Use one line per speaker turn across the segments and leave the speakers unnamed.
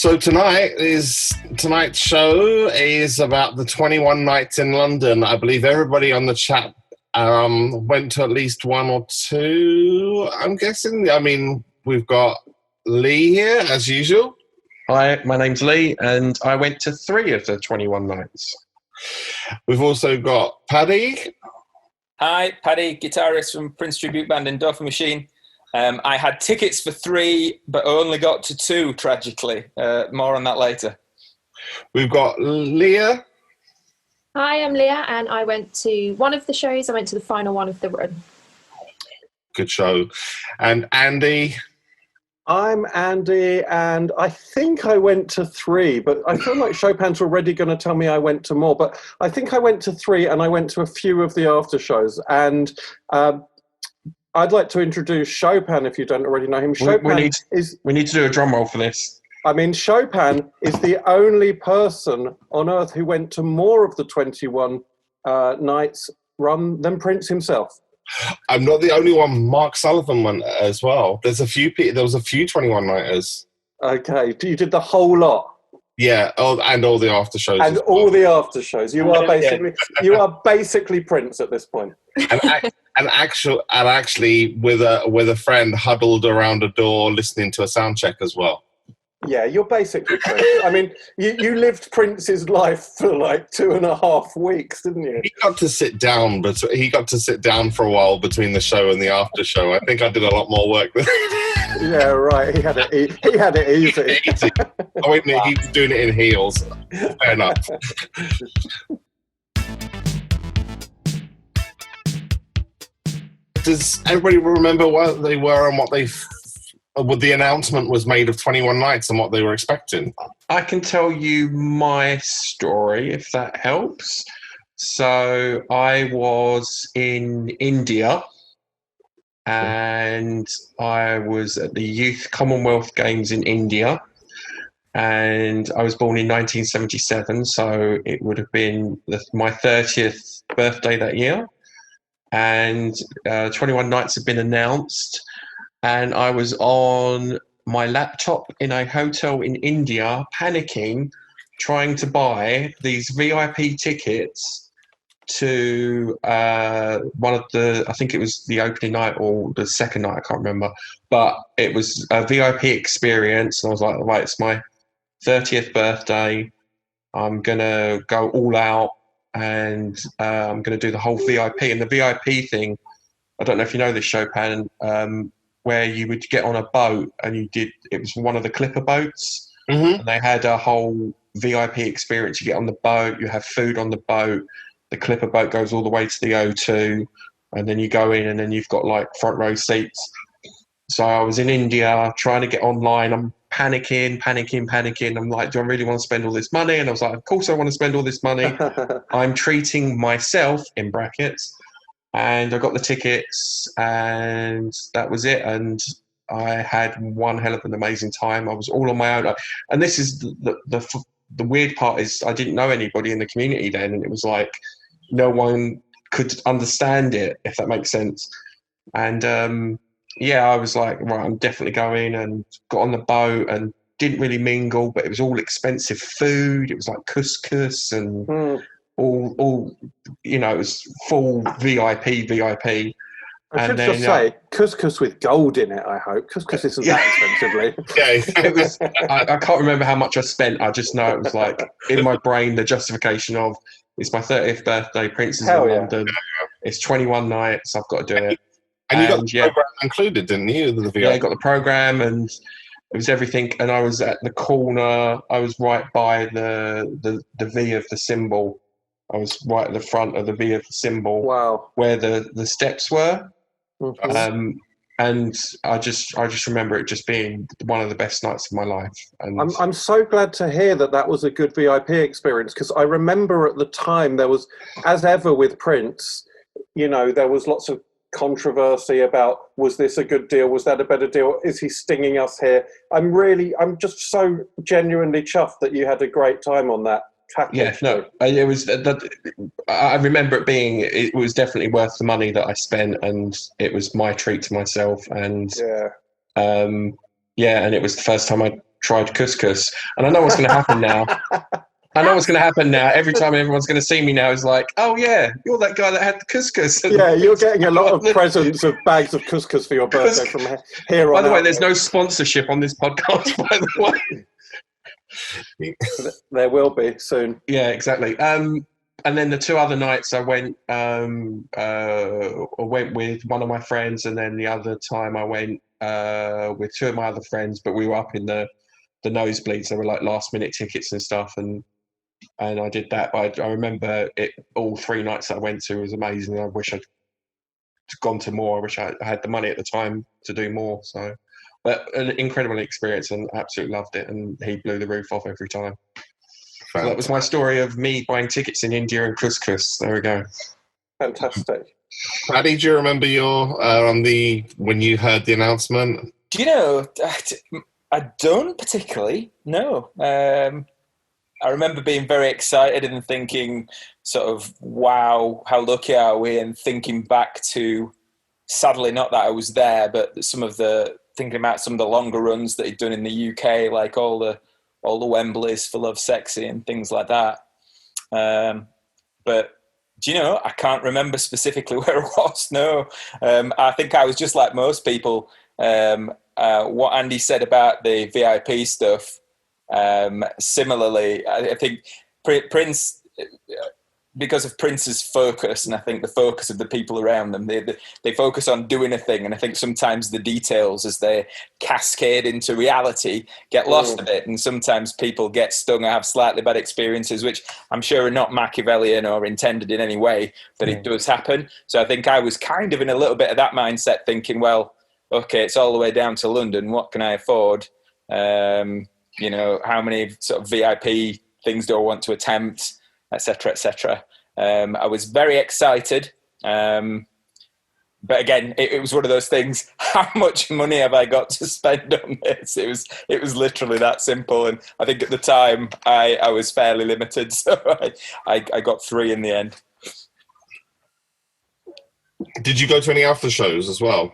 So tonight's show is about the 21 nights in London. I believe everybody on the chat went to at least one or two, I'm guessing. I mean, we've got Lee here, as usual.
Hi, my name's Lee, and I went to 3 of the 21 nights.
We've also got Paddy.
Hi, Paddy, guitarist from Prince Tribute Endorphinmachine. I had tickets for 3, but only got to 2, tragically. More on that later.
We've got Leah.
Hi, I'm Leah, and I went to one of the shows. I went to the final one of the run.
Good show. And Andy.
I'm Andy, and I think I went to 3, but I feel like Chopin's already going to tell me I went to more. But I think I went to 3, and I went to a few of the after shows. And I'd like to introduce Chopin, if you don't already know him.
We need to do a drum roll for this.
I mean, Chopin is the only person on earth who went to more of the 21 nights run than Prince himself.
I'm not the only one. Mark Sullivan went as well. There was a few 21-nighters.
Okay, you did the whole lot.
Yeah, and all the after shows.
And all the after shows. You are basically Prince at this point.
And actually with a friend huddled around a door listening to a sound check as well.
Yeah, you're basically Prince. I mean, you lived Prince's life for like 2.5 weeks, didn't you?
He got to sit down, but he got to sit down for a while between the show and the after show. I think I did a lot more work than
Yeah, right. He had it easy.
Oh, wait, he was doing it in heels. Fair enough. Does everybody remember what they were and what the announcement was made of 21 nights and what they were expecting?
I can tell you my story, if that helps. So I was in India, and I was at the Youth Commonwealth Games in India, and I was born in 1977, so it would have been my 30th birthday that year, and 21 nights had been announced, and I was on my laptop in a hotel in India, panicking, trying to buy these VIP tickets to one of I think it was the opening night or the second night, I can't remember, but it was a VIP experience, and I was like, right, it's my 30th birthday, I'm gonna go all out, and I'm gonna do the whole VIP. And the VIP thing, I don't know if you know this, Chopin, where you would get on a boat, and it was one of the clipper boats, and they had a whole VIP experience. You get on the boat, you have food on the boat, the clipper boat goes all the way to the O2, and then you go in, and then you've got like front row seats. So I was in India trying to get online. I'm panicking. I'm like, do I really want to spend all this money? And I was like, of course I want to spend all this money. I'm treating myself, in brackets, and I got the tickets, and that was it. And I had one hell of an amazing time. I was all on my own. And this is the weird part, is I didn't know anybody in the community then, and it was like no one could understand it, if that makes sense. And I was like, right, I'm definitely going, and got on the boat and didn't really mingle, but it was all expensive food. It was like couscous and all it was full VIP.
I should just say, couscous with gold in it, I hope. Couscous isn't that expensively.
Yeah.
It was. I can't remember how much I spent. I just know it was like, in my brain, the justification of, it's my 30th birthday, Prince is in London, it's 21 nights, I've got to do it.
And you got the program included, didn't you?
Yeah, I got the program, and it was everything. And I was at the corner, I was right by the V of the symbol. I was right at the front of the V of the symbol.
Wow.
Where the steps were.
Mm-hmm.
And I just remember it just being one of the best nights of my life. And
I'm so glad to hear that was a good VIP experience, because I remember at the time there was, as ever with Prince, there was lots of controversy about, was this a good deal? Was that a better deal? Is he stinging us here? I'm just so genuinely chuffed that you had a great time on that.
Yeah, no, it was. I remember it was definitely worth the money that I spent, and it was my treat to myself. And and it was the first time I tried couscous. And I know what's going to happen now. Every time everyone's going to see me now is like, oh yeah, you're that guy that had the couscous.
Yeah, you're getting a lot of presents of bags of couscous for your birthday from here on
By the way,
out.
there's no sponsorship on this podcast, by the way.
There will be soon.
Yeah, exactly. And then the 2 other nights I went with one of my friends, and then the other time I went with 2 of my other friends, but we were up in the nosebleeds. They were like last minute tickets and stuff, and I did that. But I remember it all 3 nights that I went to was amazing. I wish I'd gone to more. I wish I had the money at the time to do more. So, but an incredible experience, and absolutely loved it. And he blew the roof off every time. So that was my story of me buying tickets in India and couscous. There we go.
Fantastic.
Paddy, do you remember your when you heard the announcement?
Do you know? I don't particularly. No. I remember being very excited and thinking, sort of, wow, how lucky are we? And thinking back to, sadly, not that I was there, but thinking about some of the longer runs that he'd done in the UK, like all the Wembleys for Love Sexy and things like that. But do you know, I can't remember specifically where it was. No, I think I was just like most people. What Andy said about the VIP stuff. Similarly, I think Prince, because of Prince's focus, and I think the focus of the people around them, they focus on doing a thing, and I think sometimes the details, as they cascade into reality, get lost a bit, and sometimes people get stung or have slightly bad experiences, which I'm sure are not Machiavellian or intended in any way, but it does happen. So I think I was kind of in a little bit of that mindset, thinking, well, okay, it's all the way down to London, what can I afford? You know, how many sort of VIP things do I want to attempt, etc., etc. I was very excited, but again, it was one of those things. How much money have I got to spend on this? It was literally that simple, and I think at the time I was fairly limited, so I got 3 in the end.
Did you go to any after shows as well?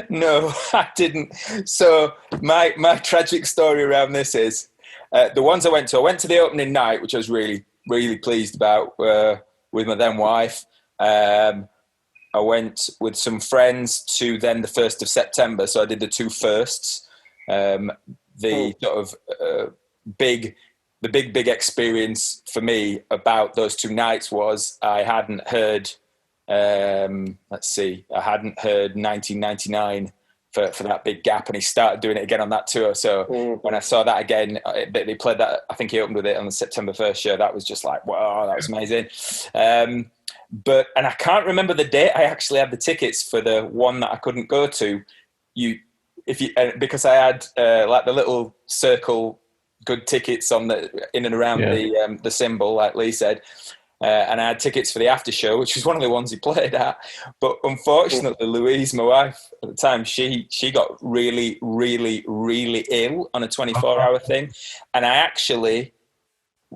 No, I didn't. So my tragic story around this is the ones I went to the opening night, which I was really, really pleased about with my then wife. I went with some friends to then the 1st of September. So I did the 2 firsts. The sort of big experience for me about those 2 nights was I hadn't heard I hadn't heard 1999 for that big gap, and he started doing it again on that tour. So when I saw that again, they played that, I think he opened with it on the September 1st show. That was just like, wow, that was amazing. And I can't remember the date I actually had the tickets for the one that I couldn't go to. Because I had like the little circle good tickets on in and around the symbol, like Lee said. And I had tickets for the after show, which was one of the ones he played at. But unfortunately, Louise, my wife at the time, she got really, really, really ill on a 24-hour thing. And I actually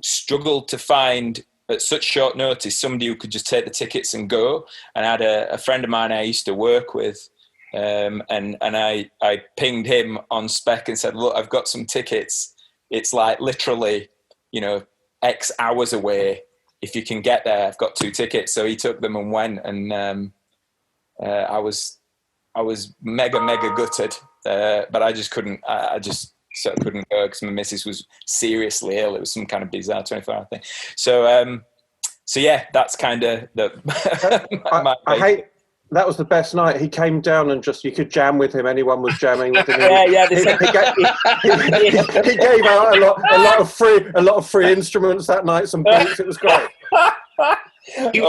struggled to find, at such short notice, somebody who could just take the tickets and go. And I had a friend of mine I used to work with, and I pinged him on spec and said, look, I've got some tickets. It's like literally, X hours away. If you can get there, I've got 2 tickets. So he took them and went, and I was mega gutted, but I just couldn't. I just sort of couldn't go because my missus was seriously ill. It was some kind of bizarre 24-hour thing. So yeah, that's kind of the.
I hate. That was the best night. He came down and you could jam with him. Anyone was jamming with him.
Yeah.
He gave out a lot of free instruments that night. Some beats. It was great.
Andy,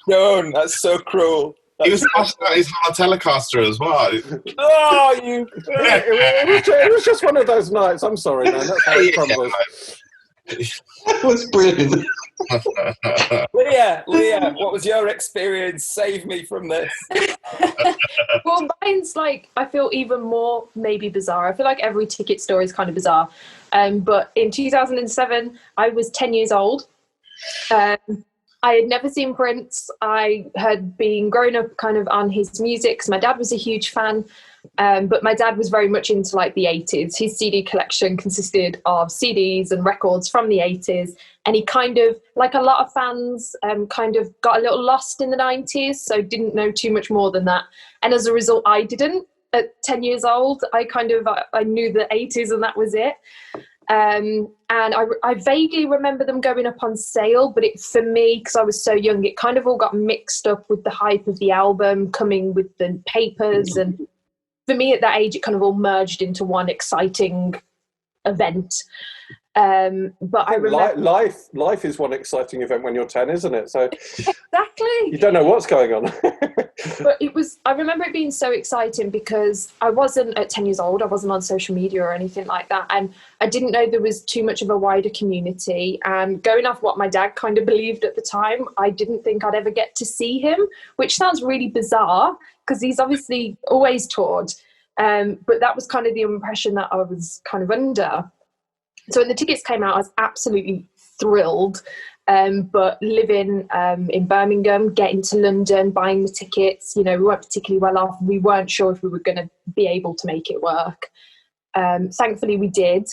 don't. That's so cruel.
He was passing out his Telecaster as well.
Oh, you!
It was just one of those nights. I'm sorry, man. That's how it crumbles.
That was brilliant.
Leah, what was your experience? Save me from this.
Well, mine's like, I feel even more maybe bizarre. I feel like every ticket story is kind of bizarre. But in 2007, I was 10 years old. I had never seen Prince. I had been growing up kind of on his music because my dad was a huge fan. But my dad was very much into like the 80s. His CD collection consisted of CDs and records from the 80s. And he kind of, like a lot of fans, kind of got a little lost in the 90s, so didn't know too much more than that. And as a result, I didn't. At 10 years old, I knew the 80s and that was it. And I vaguely remember them going up on sale, but for me, because I was so young, it kind of all got mixed up with the hype of the album coming with the papers. And for me at that age, it kind of all merged into one exciting event. But I remember
life is one exciting event when you're 10, isn't it? So
exactly,
you don't know what's going on.
But I remember it being so exciting because I wasn't at 10 years old, I wasn't on social media or anything like that, and I didn't know there was too much of a wider community. And going off what my dad kind of believed at the time, I didn't think I'd ever get to see him, which sounds really bizarre because he's obviously always toured, but that was kind of the impression that I was kind of under. So when the tickets came out, I was absolutely thrilled. But living in Birmingham, getting to London, buying the tickets, we weren't particularly well off. We weren't sure if we were going to be able to make it work. Thankfully, we did.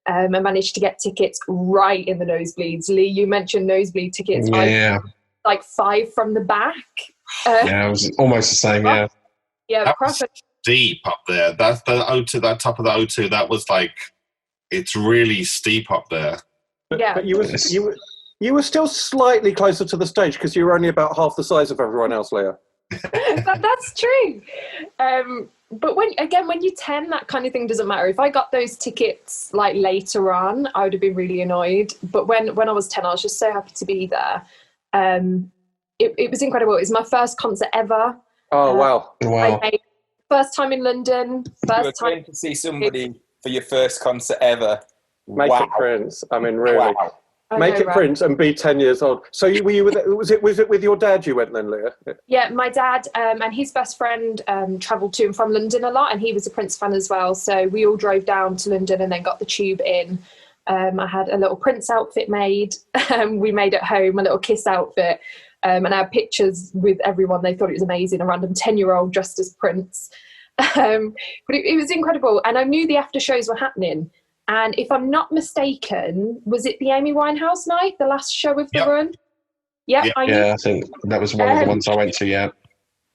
I managed to get tickets right in the nosebleeds. Lee, you mentioned nosebleed tickets.
Yeah.
Like 5 from the back.
Yeah, it was almost the same, yeah.
Yeah,
that was steep up there. That's the O2, that top of the O2, that was like, it's really steep up there.
But you were still slightly closer to the stage because you were only about half the size of everyone else, Leah.
That's true. But when you're 10, that kind of thing doesn't matter. If I got those tickets like later on, I would have been really annoyed. But when I was 10, I was just so happy to be there. It was incredible. It was my first concert ever.
Oh, wow.
First time in London. First time
to see somebody for your first concert ever.
Make it Prince. I mean, really.
Wow.
Make it Prince and be 10 years old. So were you was it with your dad you went then, Leah?
Yeah, my dad and his best friend travelled to and from London a lot, and he was a Prince fan as well. So we all drove down to London and then got the tube in. I had a little Prince outfit made. We made at home a little Kiss outfit. And I had pictures with everyone. They thought it was amazing. A random 10-year-old dressed as Prince. But it was incredible. And I knew the after shows were happening. And if I'm not mistaken, was it the Amy Winehouse night, the last show of the run?
Yeah, I think that was one of the ones I went to, yeah.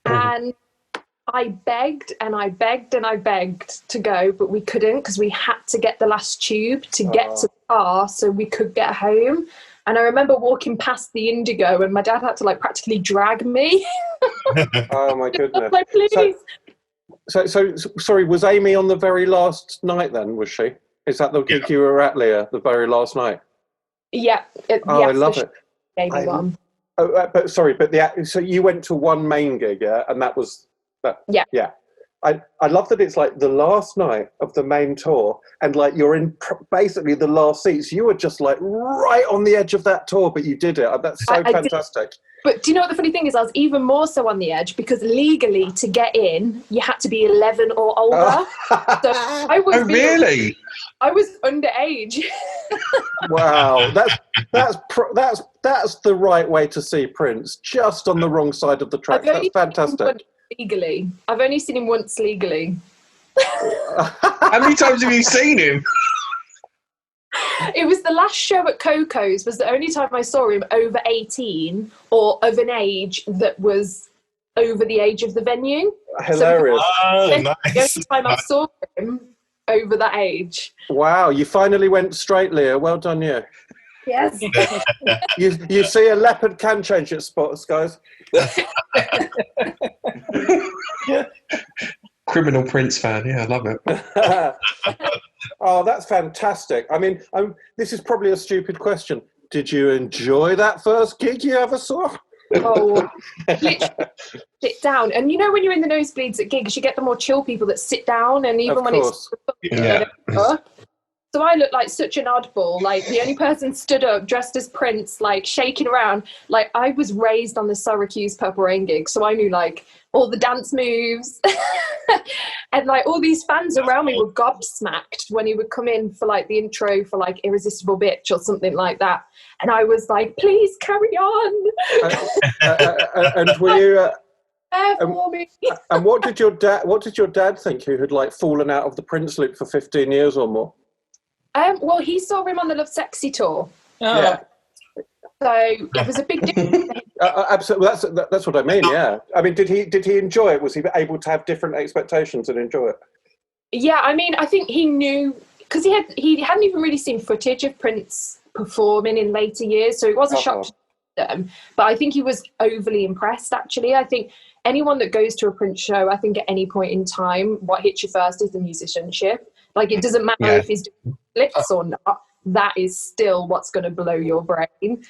And I begged and I begged and I begged to go, but we couldn't because we had to get the last tube to get to the car so we could get home. And I remember walking past the Indigo and my dad had to like practically drag me.
Oh my goodness.
Like, please.
So sorry, was Amy on the very last night then, was she? Is that the gig you were at, Leah, the very last night?
Yeah.
I love it.
But
so you went to one main gig, yeah? And that was that.
Yeah.
Yeah. I love that it's like the last night of the main tour and like you're in basically the last seats. You were just like right on the edge of that tour, but you did it. That's so fantastic.
But do you know what the funny thing is? I was even more so on the edge because legally to get in, you had to be 11 or older. So I was
really?
I was underage.
Wow, that's the right way to see Prince. Just on the wrong side of the track. That's fantastic.
Legally, I've only seen him once legally.
How many times have you seen him?
It was the last show at Coco's was the only time I saw him over 18 or of an age that was over the age of the venue.
Hilarious.
So nice. The only time I saw him over that age.
Wow, you finally went straight, Leah. Well done, you.
Yes.
You see, a leopard can change its spots, guys.
Criminal Prince fan, yeah, I love it.
Oh, that's fantastic. I mean, this is probably a stupid question. Did you enjoy that first gig you ever saw?
Oh, literally sit down. And you know when you're in the nosebleeds at gigs, you get the more chill people that sit down, and even when it's up. So I looked like such an oddball, like the only person stood up dressed as Prince, like shaking around. Like I was raised on the Syracuse Purple Rain gig, so I knew like all the dance moves. And like all these fans around me were gobsmacked when he would come in for like the intro for like Irresistible Bitch or something like that. And I was like, please carry on.
And were you
for me.
And what did your dad think, who had like fallen out of the Prince loop for 15 years or more?
Well, he saw him on the Love Sexy tour.
Oh.
Yeah.
So it was a big difference.
Absolutely, that's what I mean. Yeah, I mean, did he enjoy it? Was he able to have different expectations and enjoy it?
Yeah, I mean, I think he knew, because he hadn't even really seen footage of Prince performing in later years, so it was a shock to them. But I think he was overly impressed. Actually, I think anyone that goes to a Prince show, I think at any point in time, what hits you first is the musicianship. Like, it doesn't matter if he's doing flips or not. That is still what's going to blow your brain.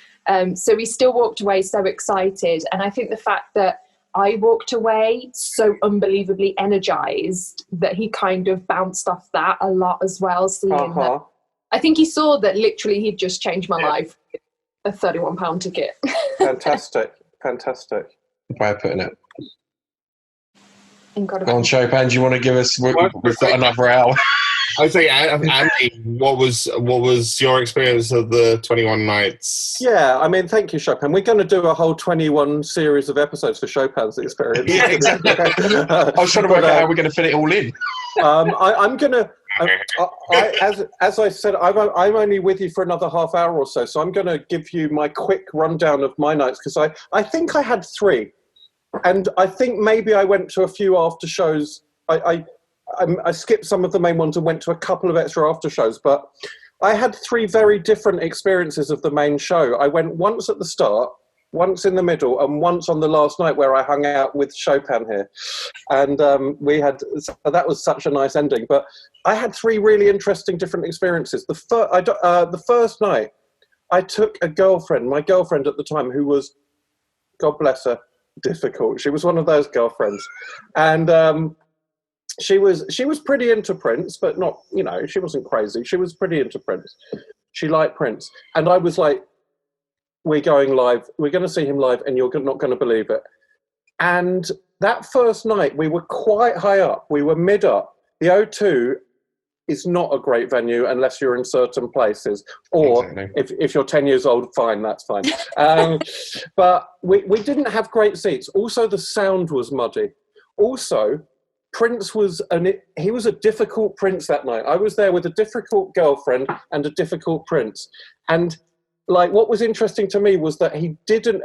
So he still walked away so excited. And I think the fact that I walked away so unbelievably energized that he kind of bounced off that a lot as well. Seeing that, I think he saw that literally he'd just changed my life with a £31 ticket.
Fantastic.
Way of putting it.
Incredible.
Go on, Chopin, do you want to give us... We've got another hour.
I'd say, Andy, what was your experience of the 21 nights?
Yeah, I mean, thank you, Chopin. We're going to do a whole 21 series of episodes for Chopin's experience.
Yeah, exactly. I was trying to work out how we're going to fit it all in.
I'm going to... as I said, I'm only with you for another half hour or so, so I'm going to give you my quick rundown of my nights, because I think I had 3, and I think maybe I went to a few after shows. I skipped some of the main ones and went to a couple of extra after shows, but I had 3 very different experiences of the main show. I went once at the start, once in the middle, and once on the last night where I hung out with Chopin here. And that was such a nice ending. But I had 3 really interesting different experiences. The first night, I took my girlfriend at the time, who was, God bless her, difficult. She was one of those girlfriends. And she was pretty into Prince, but not, she wasn't crazy. She was pretty into Prince. She liked Prince. And I was like, we're going live. We're going to see him live, and you're not going to believe it. And that first night, we were quite high up. We were mid up. The O2 is not a great venue unless you're in certain places. Or if you're 10 years old, fine, that's fine. But we didn't have great seats. Also, the sound was muddy. Also, Prince was he was a difficult Prince that night. I was there with a difficult girlfriend and a difficult Prince. And like, what was interesting to me was that he didn't,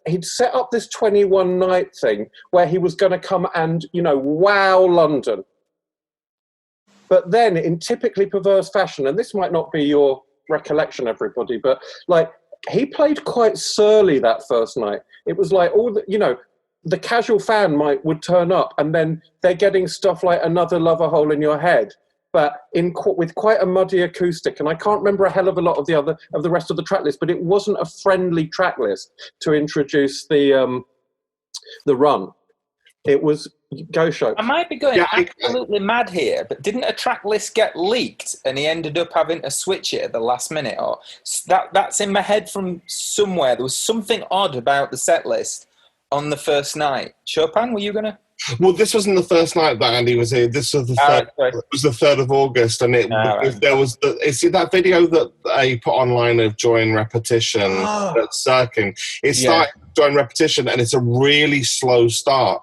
he'd set up this 21 night thing where he was going to come and, wow London. But then in typically perverse fashion, and this might not be your recollection, everybody, but like, he played quite surly that first night. It was like all the, the casual fan would turn up, and then they're getting stuff like Another Lover Hole in Your Head, but with quite a muddy acoustic. And I can't remember a hell of a lot of the rest of the track list, but it wasn't a friendly track list to introduce the run. It was go show.
I might be going absolutely mad here, but didn't a track list get leaked and he ended up having to switch it at the last minute? Or that's in my head from somewhere. There was something odd about the set list on the first night. Chopin, were you going to?
Well, this wasn't the first night that Andy was here. This was the third. It was the 3rd of August, and there was see that video that they put online of Joy and Repetition that's circling. It started Joy and Repetition, and it's a really slow start.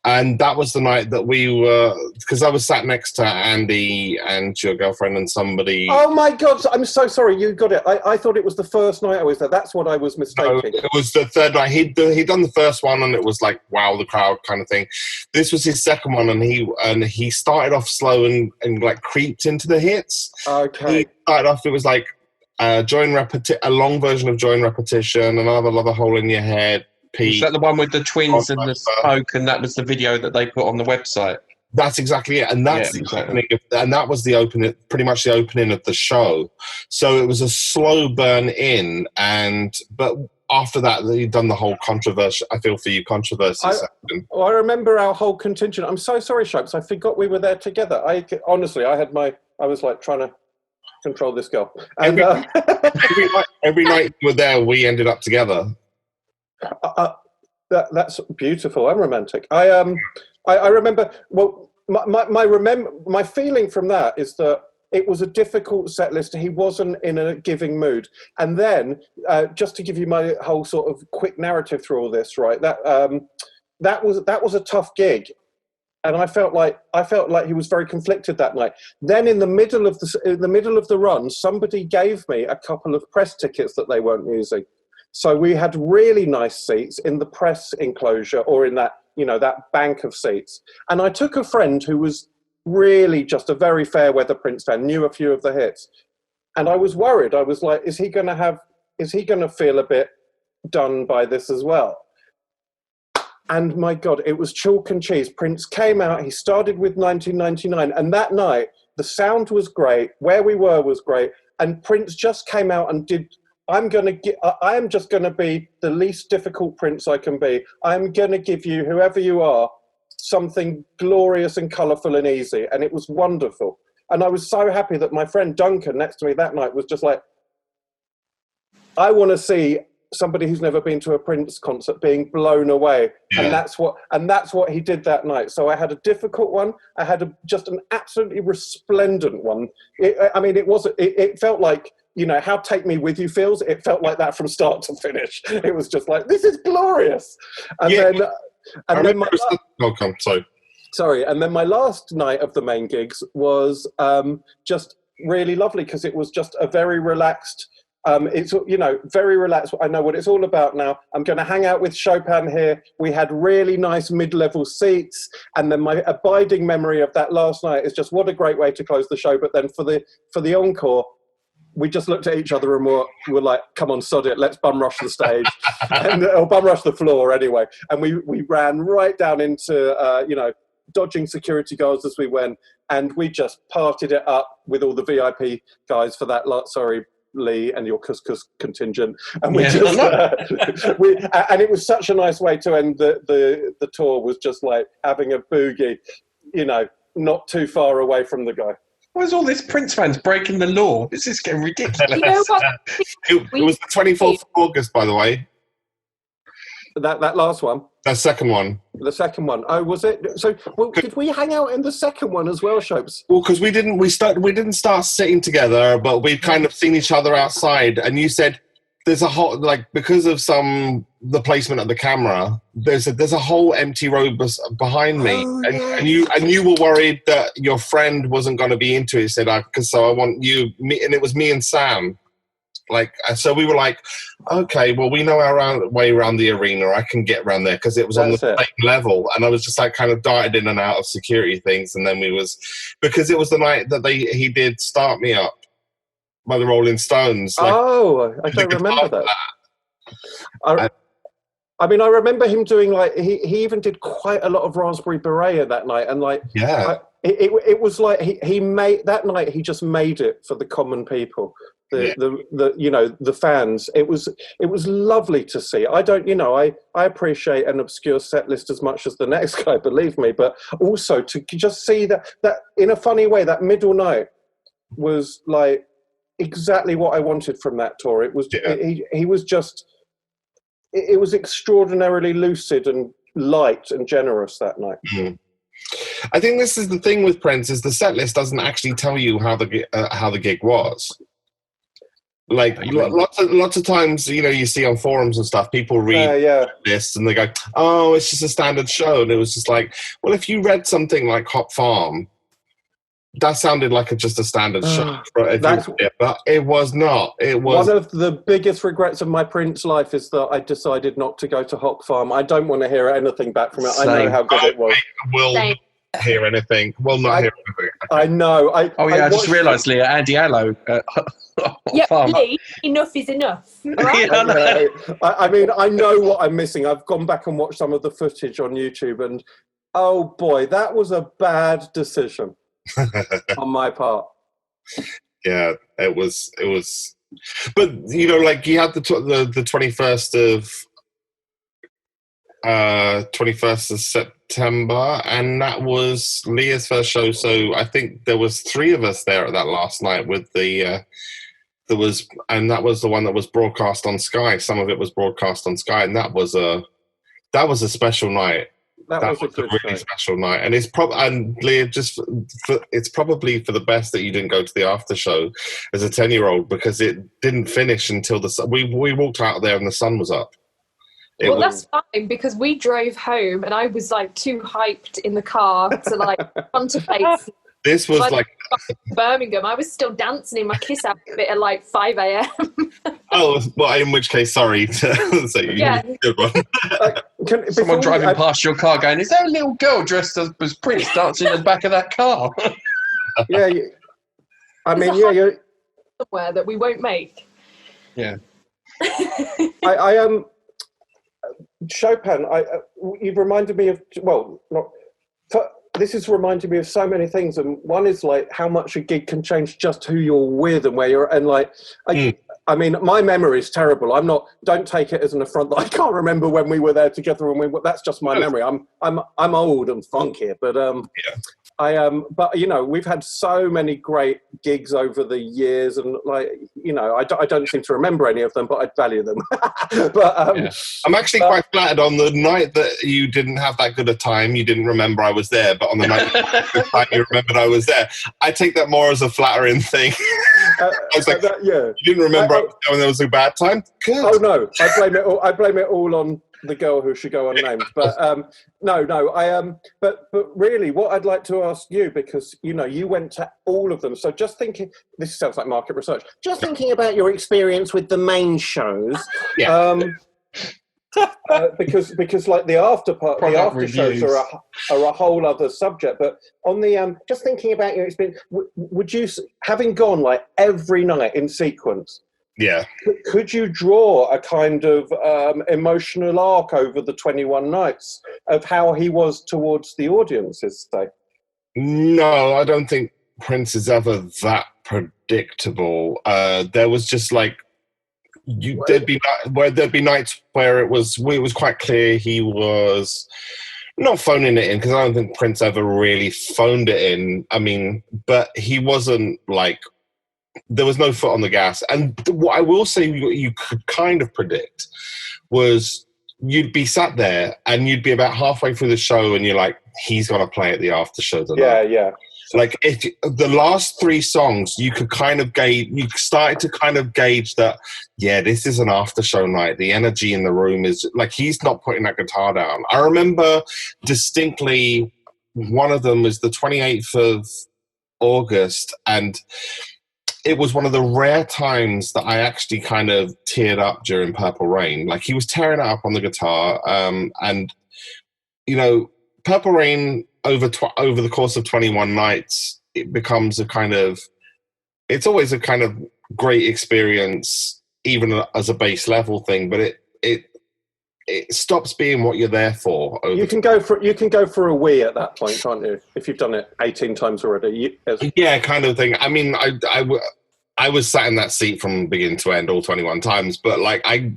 And that was the night that we were, because I was sat next to Andy and your girlfriend and somebody.
Oh my God, I'm so sorry, you got it. I thought it was the first night I was there. That's what I was mistaking.
No, it was the 3rd night. He'd done the first one, and it was like, wow, the crowd kind of thing. This was his second one, and he started off slow and like creeped into the hits.
Okay.
He started off, it was like a long version of Joy and Repetition, Another Lover Hole in Your Head,
Is that the one with the twins and the smoke, and that was the video that they put on the website?
That's exactly it, and that's and that was the opening, pretty much the opening of the show. So it was a slow burn in, but after that, he'd done the whole controversy. I feel for you, controversy section.
I remember our whole contingent. I'm so sorry, Shopes. I forgot we were there together. Honestly, I was like trying to control this girl. And
every night we were there, we ended up together.
That's beautiful and romantic. I remember. Well, my feeling from that is that it was a difficult set list. He wasn't in a giving mood. And then, just to give you my whole sort of quick narrative through all this, right? That that was a tough gig. And I felt like he was very conflicted that night. Then in the middle of the run, somebody gave me a couple of press tickets that they weren't using. So we had really nice seats in the press enclosure, or in that bank of seats. And I took a friend who was really just a very fair weather Prince fan, knew a few of the hits. And I was worried. I was like, is he going to feel a bit done by this as well? And my God, it was chalk and cheese. Prince came out, he started with 1999, and that night, the sound was great, where we were was great, and Prince just came out and did, I am just going to be the least difficult Prince I can be. I'm going to give you, whoever you are, something glorious and colourful and easy, and it was wonderful. And I was so happy that my friend Duncan next to me that night was just like, I want to see somebody who's never been to a Prince concert being blown away. Yeah. And that's what he did that night. So I had a difficult one. I had just an absolutely resplendent one. It felt like, how Take Me With You feels. It felt like that from start to finish. It was just like, this is glorious. And then my last night of the main gigs was just really lovely, because it was just a very relaxed, very relaxed. I know what it's all about now. I'm going to hang out with Chopin here. We had really nice mid-level seats. And then my abiding memory of that last night is just what a great way to close the show. But then for the encore, we just looked at each other and we're like, come on, sod it. Let's bum rush the stage or bum rush the floor anyway. And we ran right down into, dodging security guards as we went. And we just partied it up with all the VIP guys for that lot. Sorry, Lee and your couscous contingent, and and it was such a nice way to end the tour, was just like having a boogie, not too far away from the guy.
Where's all this Prince fans breaking the law? This is getting ridiculous.
It was the 24th of August, by the way.
That last one?
The second one.
The second one. Oh, was it? So, did we hang out in the second one as well, Shopes?
Well, because we didn't start sitting together, but we'd kind of seen each other outside. And you said there's a whole, because of the placement of the camera, there's a whole empty row behind me, and you were worried that your friend wasn't going to be into it. You said, so I want me, and it was me and Sam. So we were like, okay, well, we know our way around the arena. I can get around there, because it was on the same level. And I was just kind of darted in and out of security things. And then because it was the night that he did Start Me Up by the Rolling Stones.
I don't remember that. I remember him doing he even did quite a lot of Raspberry Beret that night. And it was like he made that night, he just made it for the common people. The fans. It was lovely to see. I appreciate an obscure set list as much as the next guy, believe me, but also to just see that in a funny way, that middle night was like exactly what I wanted from that tour. It was he was just, it was extraordinarily lucid and light and generous that night.
Mm-hmm. I think this is the thing with Prince, is the set list doesn't actually tell you how the gig was. Lots of times, you see on forums and stuff, people read this and they go, oh, it's just a standard show. And it was just like, well, if you read something like Hop Farm, that sounded like just a standard show. But it was not. It was
one of the biggest regrets of my Prince life is that I decided not to go to Hop Farm. I don't want to hear anything back from it. Same. I know how good it was.
Hear anything. Will not hear anything.
I know.
I just realised, Leah, Andy Allo.
Lee, enough is enough. Right?
I know what I'm missing. I've gone back and watched some of the footage on YouTube, and oh boy, that was a bad decision on my part.
Yeah, it was. But you had the 21st of September, and that was Leah's first show. So I think there was 3 of us there at that last night with that was the one that was broadcast on Sky. Some of it was broadcast on Sky, and that was a special night. That was a really special night, and it's Leah, it's probably for the best that you didn't go to the after show as a 10-year-old, because it didn't finish until we walked out there and the sun was up.
That's fine, because we drove home and I was like too hyped in the car to like contemplate.
This was like
Birmingham. I was still dancing in my Kiss outfit at like 5 a.m.
Oh, well, in which case, sorry. So
Yeah.
Good one.
Someone driving past your car going, is there a little girl dressed as Prince dancing in the back of that car?
Yeah. I mean, yeah.
Somewhere that we won't make.
Yeah.
I Chopin, you've reminded me of, this has reminded me of so many things, and one is like how much a gig can change just who you're with and where you're, and like, I mean, my memory is terrible. Don't take it as an affront that I can't remember when we were there together, and that's just my memory. I'm old and funky, but but you know, we've had so many great gigs over the years, and like, you know, I don't seem to remember any of them, but I value them. But
I'm actually quite flattered on the night that you didn't have that good a time. You didn't remember I was there, but on the night that you remembered I was there, I take that more as a flattering thing. I was like, you didn't remember I was there when there was a bad time? Good.
Oh no, I blame it all on the girl who should go unnamed. But but really, what I'd like to ask you, because you know you went to all of them, so just thinking, this sounds like market research, just thinking about your experience with the main shows, because like the after shows are a whole other subject. But on the just thinking about your experience, would you, having gone like every night in sequence, could you draw a kind of emotional arc over the 21 nights of how he was towards the audiences, say?
No, I don't think Prince is ever that predictable. There was just like, there'd be nights where it was quite clear he was not phoning it in, because I don't think Prince ever really phoned it in. I mean, but he wasn't like, there was no foot on the gas. And what I will say you could kind of predict was you'd be sat there and you'd be about halfway through the show and you're like, he's going to play at the after show tonight. Yeah. Like if the last three songs, you could kind of gauge, you started to kind of gauge that, this is an after show night. The energy in the room is like, he's not putting that guitar down. I remember distinctly one of them was the 28th of August, and it was one of the rare times that I actually kind of teared up during Purple Rain. Like he was tearing it up on the guitar, and you know, Purple Rain over the course of 21 nights, it becomes it's always a kind of great experience, even as a base level thing. But it stops being what you're there for.
You can go for a wee at that point, can't you? If you've done it 18 times already.
Kind of thing. I mean, I was sat in that seat from beginning to end all 21 times, but like I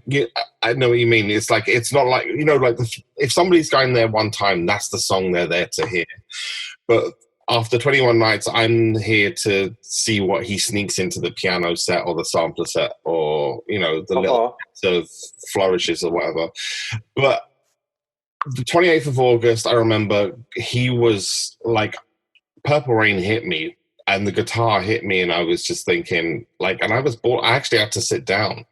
know what you mean. It's like, it's not like, you know, like if somebody's going there one time, that's the song they're there to hear. But after 21 nights, I'm here to see what he sneaks into the piano set or the sampler set, or, you know, the little sort of flourishes or whatever. But the 28th of August, I remember he was like, Purple Rain hit me. And the guitar hit me, and I was just thinking, like, and I was bored. I actually had to sit down,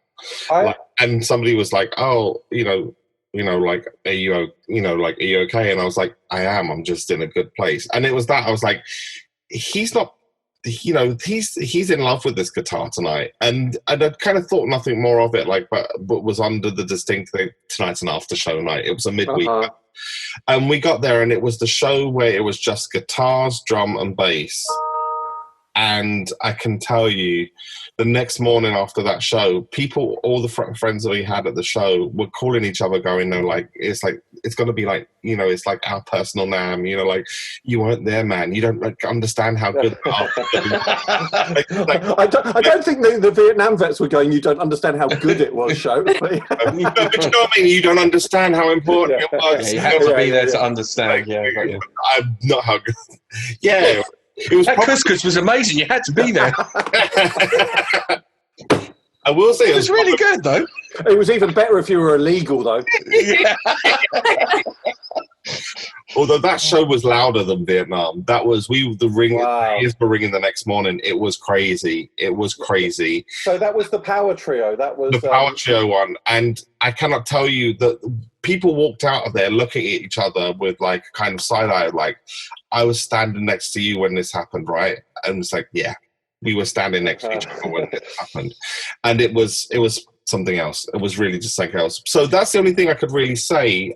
and somebody was like, "Oh, you know, like, are you okay?" And I was like, "I am. I'm just in a good place." And it was that I was like, "He's not, you know, he's in love with this guitar tonight." And I'd kind of thought nothing more of it, like, but was under the distinct thing. Tonight's an after show night. It was a midweek. And we got there, and it was the show where it was just guitars, drum, and bass. And I can tell you, the next morning after that show, people, all the friends that we had at the show were calling each other going, no, like, it's going to be like, you know, it's like our personal NAM, you know, like, you weren't there, man. You don't like understand how good
I don't think the Vietnam vets were going, you don't understand how good it was, show. But you know
what I mean? You don't understand how important it was.
You have to be there to understand.
I'm not how good. Yeah.
That couscous was amazing. You had to be there.
I will say
it was really good, though.
It was even better if you were illegal, though.
Although that show was louder than Vietnam. That was, the ears were ringing the next morning. It was crazy.
So that was the Power Trio. That was
the Power Trio one. And I cannot tell you that people walked out of there looking at each other with like kind of side eye, like, I was standing next to you when this happened, right? And it's like, yeah, we were standing next to each other when it happened. And it was something else. It was really just something else. So that's the only thing I could really say.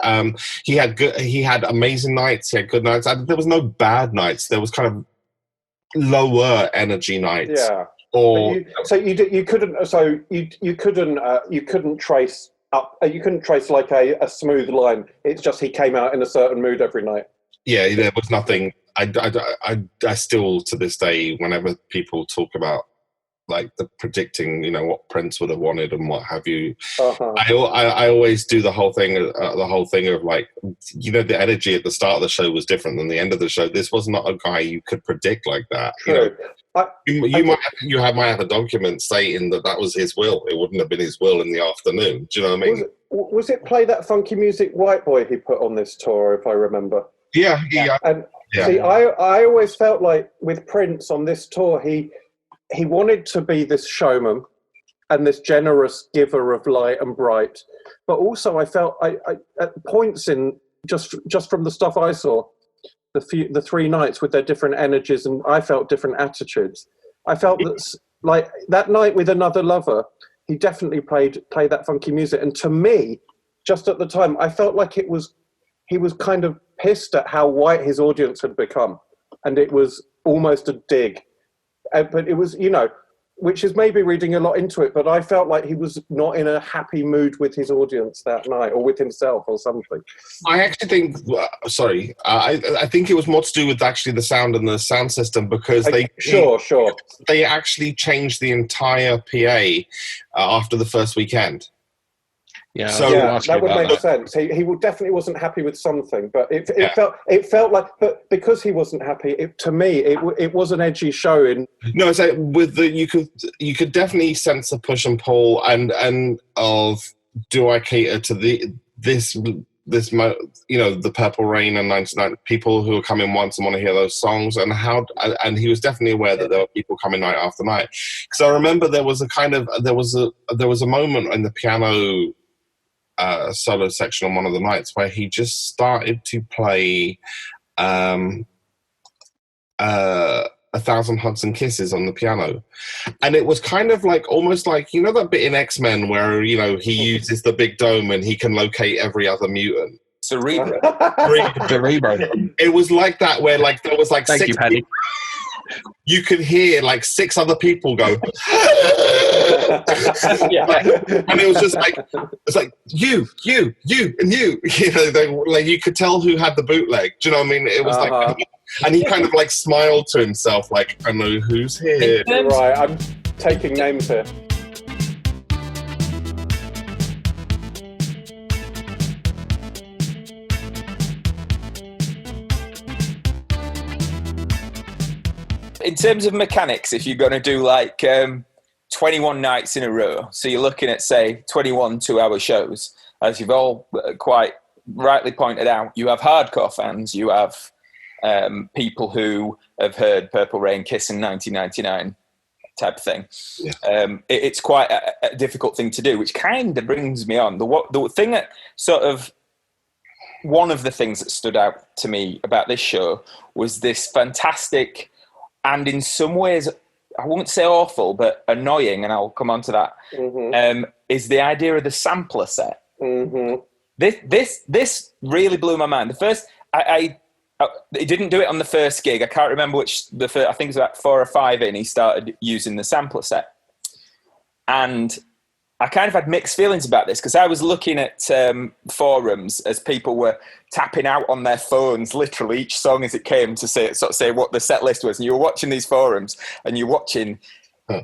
He had amazing nights. He had good nights. There was no bad nights. There was kind of lower energy nights.
Yeah.
Or
you couldn't trace up. You couldn't trace like a smooth line. It's just he came out in a certain mood every night.
Yeah, there was nothing. I still to this day, whenever people talk about like the predicting, what Prince would have wanted and what have you, I always do the whole thing of like, the energy at the start of the show was different than the end of the show. This was not a guy you could predict like that.
True.
You might have a document stating that was his will. It wouldn't have been his will in the afternoon. Do you know what I mean?
Was it Play That Funky Music White Boy he put on this tour, if I remember?
Yeah.
See, I always felt like with Prince on this tour, he wanted to be this showman and this generous giver of light and bright, but also I felt I at points in just from the stuff I saw, the 3 nights with their different energies, and I felt different attitudes. I felt that like that night with Another Lover, he definitely played that funky music, and to me, just at the time, I felt like he was kind of pissed at how white his audience had become, and it was almost a dig. But it was, which is maybe reading a lot into it, but I felt like he was not in a happy mood with his audience that night, or with himself or something.
I actually think, I think it was more to do with actually the sound and the sound system, because they actually changed the entire PA after the first weekend.
Yeah,
that would make sense. He definitely wasn't happy with something, but it felt like, but because he wasn't happy, to me it was an edgy show.
No, so with you could definitely sense the push and pull and of, do I cater to the Purple Rain and 99 people who are coming once and want to hear those songs, and he was definitely aware that there were people coming night after night. Because I remember there was a moment in the piano solo section on one of the nights where he just started to play 1,000 Hugs and Kisses on the piano, and it was kind of like almost like that bit in X-Men where he uses the big dome and he can locate every other mutant.
Cerebro.
It was like that, where like there was like
Thank you, Paddy.
You could hear like 6 other people go, and it was just like, it's like you, and you. You could tell who had the bootleg. Do you know what I mean? It was like, and he kind of like smiled to himself, like, I know who's here.
Right, I'm taking names here.
In terms of mechanics, if you're going to do like 21 nights in a row, so you're looking at, say, 21 2-hour shows, as you've all quite rightly pointed out, you have hardcore fans, you have people who have heard Purple Rain, Kiss in 1999 type of thing. Yeah. It's quite a difficult thing to do, which kind of brings me on. The thing that sort of, one of the things that stood out to me about this show was this fantastic, and in some ways, I won't say awful, but annoying, and I'll come on to that, is the idea of the sampler set.
Mm-hmm.
This really blew my mind. The first, he didn't do it on the first gig. I can't remember which, I think it was about 4 or 5 in, he started using the sampler set. And I kind of had mixed feelings about this, because I was looking at forums as people were tapping out on their phones, literally each song as it came, to say what the set list was. And you were watching these forums and you're watching,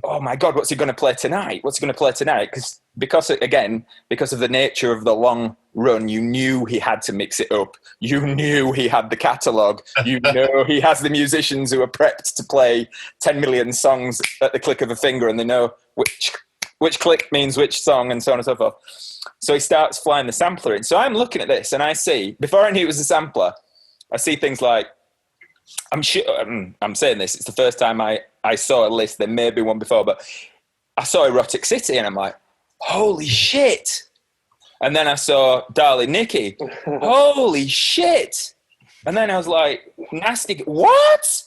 oh my God, what's he going to play tonight? What's he going to play tonight? Because of the nature of the long run, you knew he had to mix it up. You knew he had the catalogue. You know he has the musicians who are prepped to play 10 million songs at the click of a finger, and they know which click means which song, and so on and so forth. So he starts flying the sampler in. So I'm looking at this and I see, before I knew it was a sampler, I see things like, I'm sure, I'm saying this, it's the first time I saw a list, there may have been one before, but I saw Erotic City and I'm like, holy shit. And then I saw Darling Nikki, holy shit. And then I was like, Nasty, what?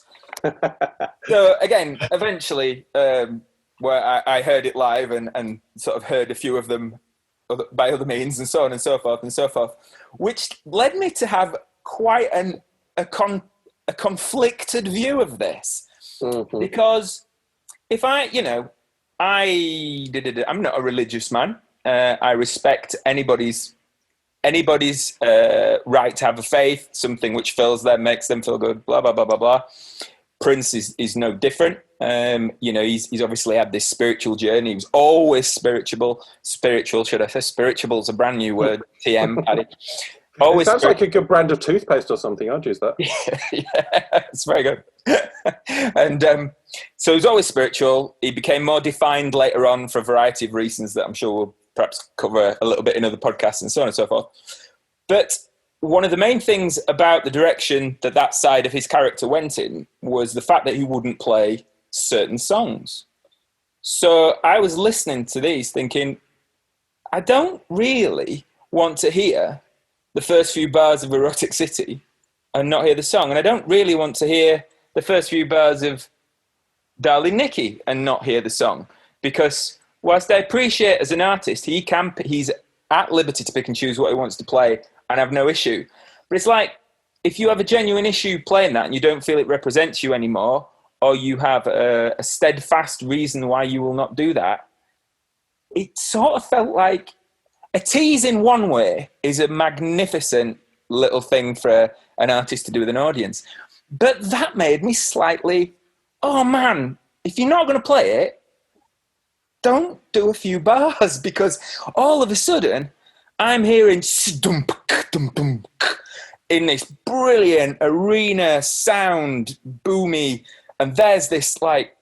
So again, eventually, where I heard it live and sort of heard a few of them by other means and so on and so forth, which led me to have quite a conflicted view of this. Mm-hmm. Because if I'm not a religious man. I respect anybody's right to have a faith, something which fills them, makes them feel good, blah, blah, blah, blah, blah. Prince is no different. He's obviously had this spiritual journey. He was always spiritual, should I say? Spiritual's a brand new word, TM, Paddy. Always
it sounds like a good brand of toothpaste or something. I'd use that.
Yeah, it's very good. And so he's always spiritual. He became more defined later on for a variety of reasons that I'm sure we'll perhaps cover a little bit in other podcasts and so on and so forth. But one of the main things about the direction that side of his character went in was the fact that he wouldn't play certain songs. So I was listening to these thinking, I don't really want to hear the first few bars of Erotic City and not hear the song. And I don't really want to hear the first few bars of Darling Nikki and not hear the song. Because whilst I appreciate as an artist, he's at liberty to pick and choose what he wants to play and have no issue. But it's like, if you have a genuine issue playing that and you don't feel it represents you anymore, or you have a steadfast reason why you will not do that, it sort of felt like a tease in one way is a magnificent little thing for an artist to do with an audience. But that made me slightly, oh man, if you're not going to play it, don't do a few bars, because all of a sudden I'm hearing in this brilliant arena sound, boomy, and there's this like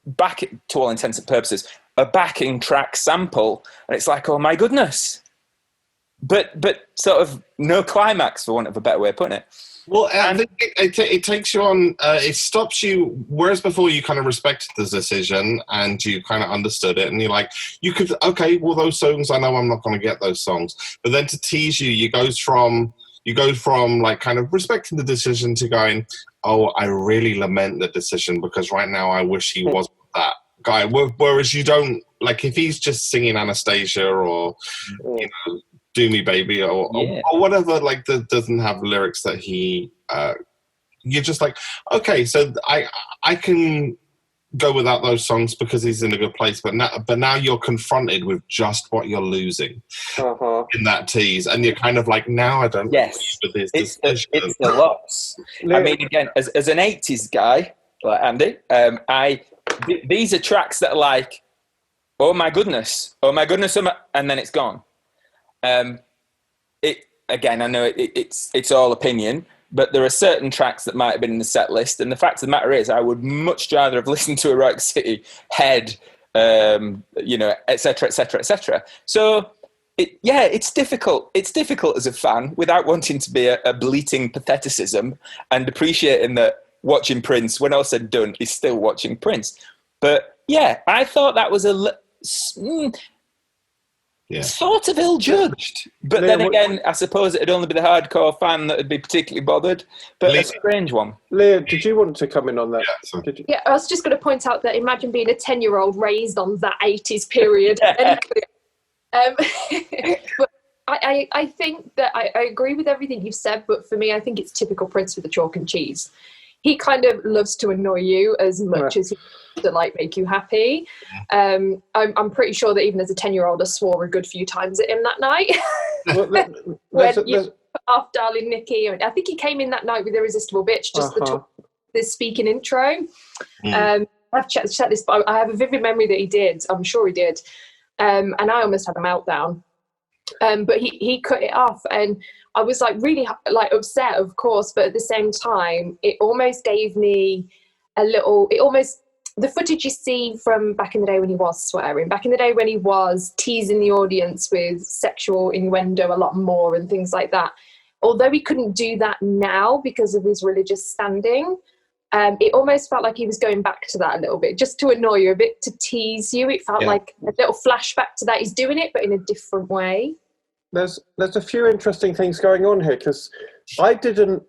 back, to all intents and purposes, a backing track sample, and it's like, oh my goodness. But sort of no climax, for want of a better way of putting it.
Well, I think it takes you on, it stops you, whereas before you kind of respected the decision and you kind of understood it and you're like, you could, okay, well, those songs, I know I'm not going to get those songs. But then to tease you, you go from like kind of respecting the decision to going, oh, I really lament the decision because right now I wish he wasn't that guy. Whereas you don't, like if he's just singing Anastasia or, you know, Do Me Baby or whatever, like that doesn't have lyrics that he you're just like, okay, so I can go without those songs because he's in a good place, but now you're confronted with just what you're losing in that tease, and you're kind of like, now I don't agree with this decision.
It's the loss. I mean, again, as an 80s guy like Andy, these are tracks that are like, oh my goodness, and then it's gone. Again, I know it's all opinion, but there are certain tracks that might have been in the set list, and the fact of the matter is, I would much rather have listened to Erotic City, Head, etc., etc., etc. So, it's difficult. It's difficult as a fan without wanting to be a bleating patheticism and appreciating that watching Prince, when all said and done, is still watching Prince. But yeah, I thought that was sort of ill-judged. But then again, I suppose it'd only be the hardcore fan that would be particularly bothered. But a strange one.
Leah, did you want to come in on that?
Yeah, I was just going to point out that imagine being a 10-year-old raised on that 80s period. But I think that I agree with everything you've said, but for me, I think it's typical Prince with the chalk and cheese. He kind of loves to annoy you as much as he to like make you happy. I'm pretty sure that even as a 10-year-old, I swore a good few times at him that night. When you put off Darling Nikki, I think he came in that night with Irresistible Bitch, just the speaking intro. I've checked this, but I have a vivid memory that he did. I'm sure he did, and I almost had a meltdown. But he cut it off, and I was like really like upset, of course, but at the same time, it almost gave me a little. The footage you see from back in the day when he was swearing, back in the day when he was teasing the audience with sexual innuendo a lot more and things like that. although he couldn't do that now because of his religious standing, it almost felt like he was going back to that a little bit, just to annoy you, a bit to tease you. It felt like a little flashback to that. He's doing it, but in a different way.
There's a few interesting things going on here, because I didn't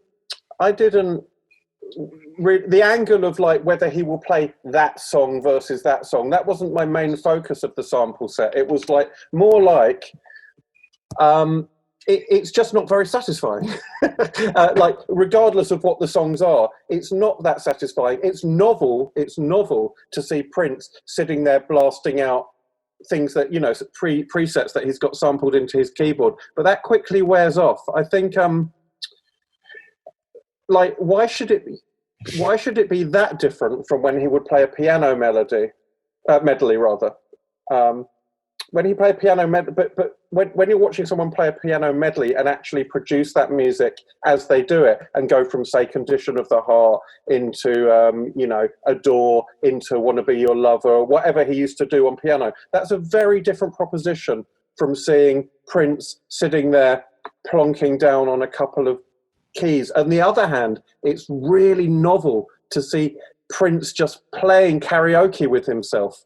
the angle of like whether he will play that song versus that song, that wasn't my main focus of the sample set. It was like more like it's just not very satisfying. Like regardless of what the songs are, it's not that satisfying. It's novel to see Prince sitting there blasting out things that, you know, presets that he's got sampled into his keyboard, but that quickly wears off. I think like why should it be that different from when he would play a piano medley rather? When he played piano medley, but when you're watching someone play a piano medley and actually produce that music as they do it and go from, say, Condition of the Heart into, you know, Adore, into Wanna Be Your Lover, or whatever he used to do on piano, that's a very different proposition from seeing Prince sitting there plonking down on a couple of keys. On the other hand, it's really novel to see Prince just playing karaoke with himself.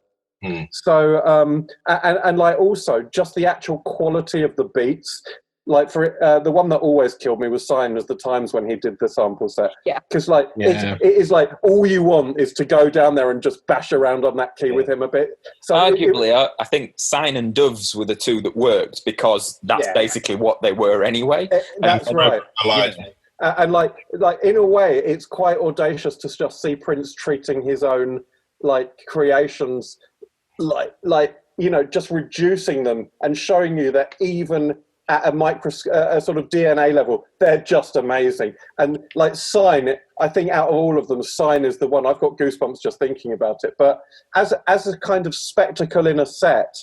So and like also just the actual quality of the beats, like for the one that always killed me was Sign, was the times when he did the sample set, because like it is like all you want is to go down there and just bash around on that key with him a bit. So
arguably I think Sign and Doves were the two that worked, because that's basically what they were anyway.
That's right. And like in a way it's quite audacious to just see Prince treating his own like creations like you know, just reducing them and showing you that even at a sort of DNA level, they're just amazing. And like Sign, I think out of all of them, Sign is the one I've got goosebumps just thinking about it. But as a kind of spectacle in a set,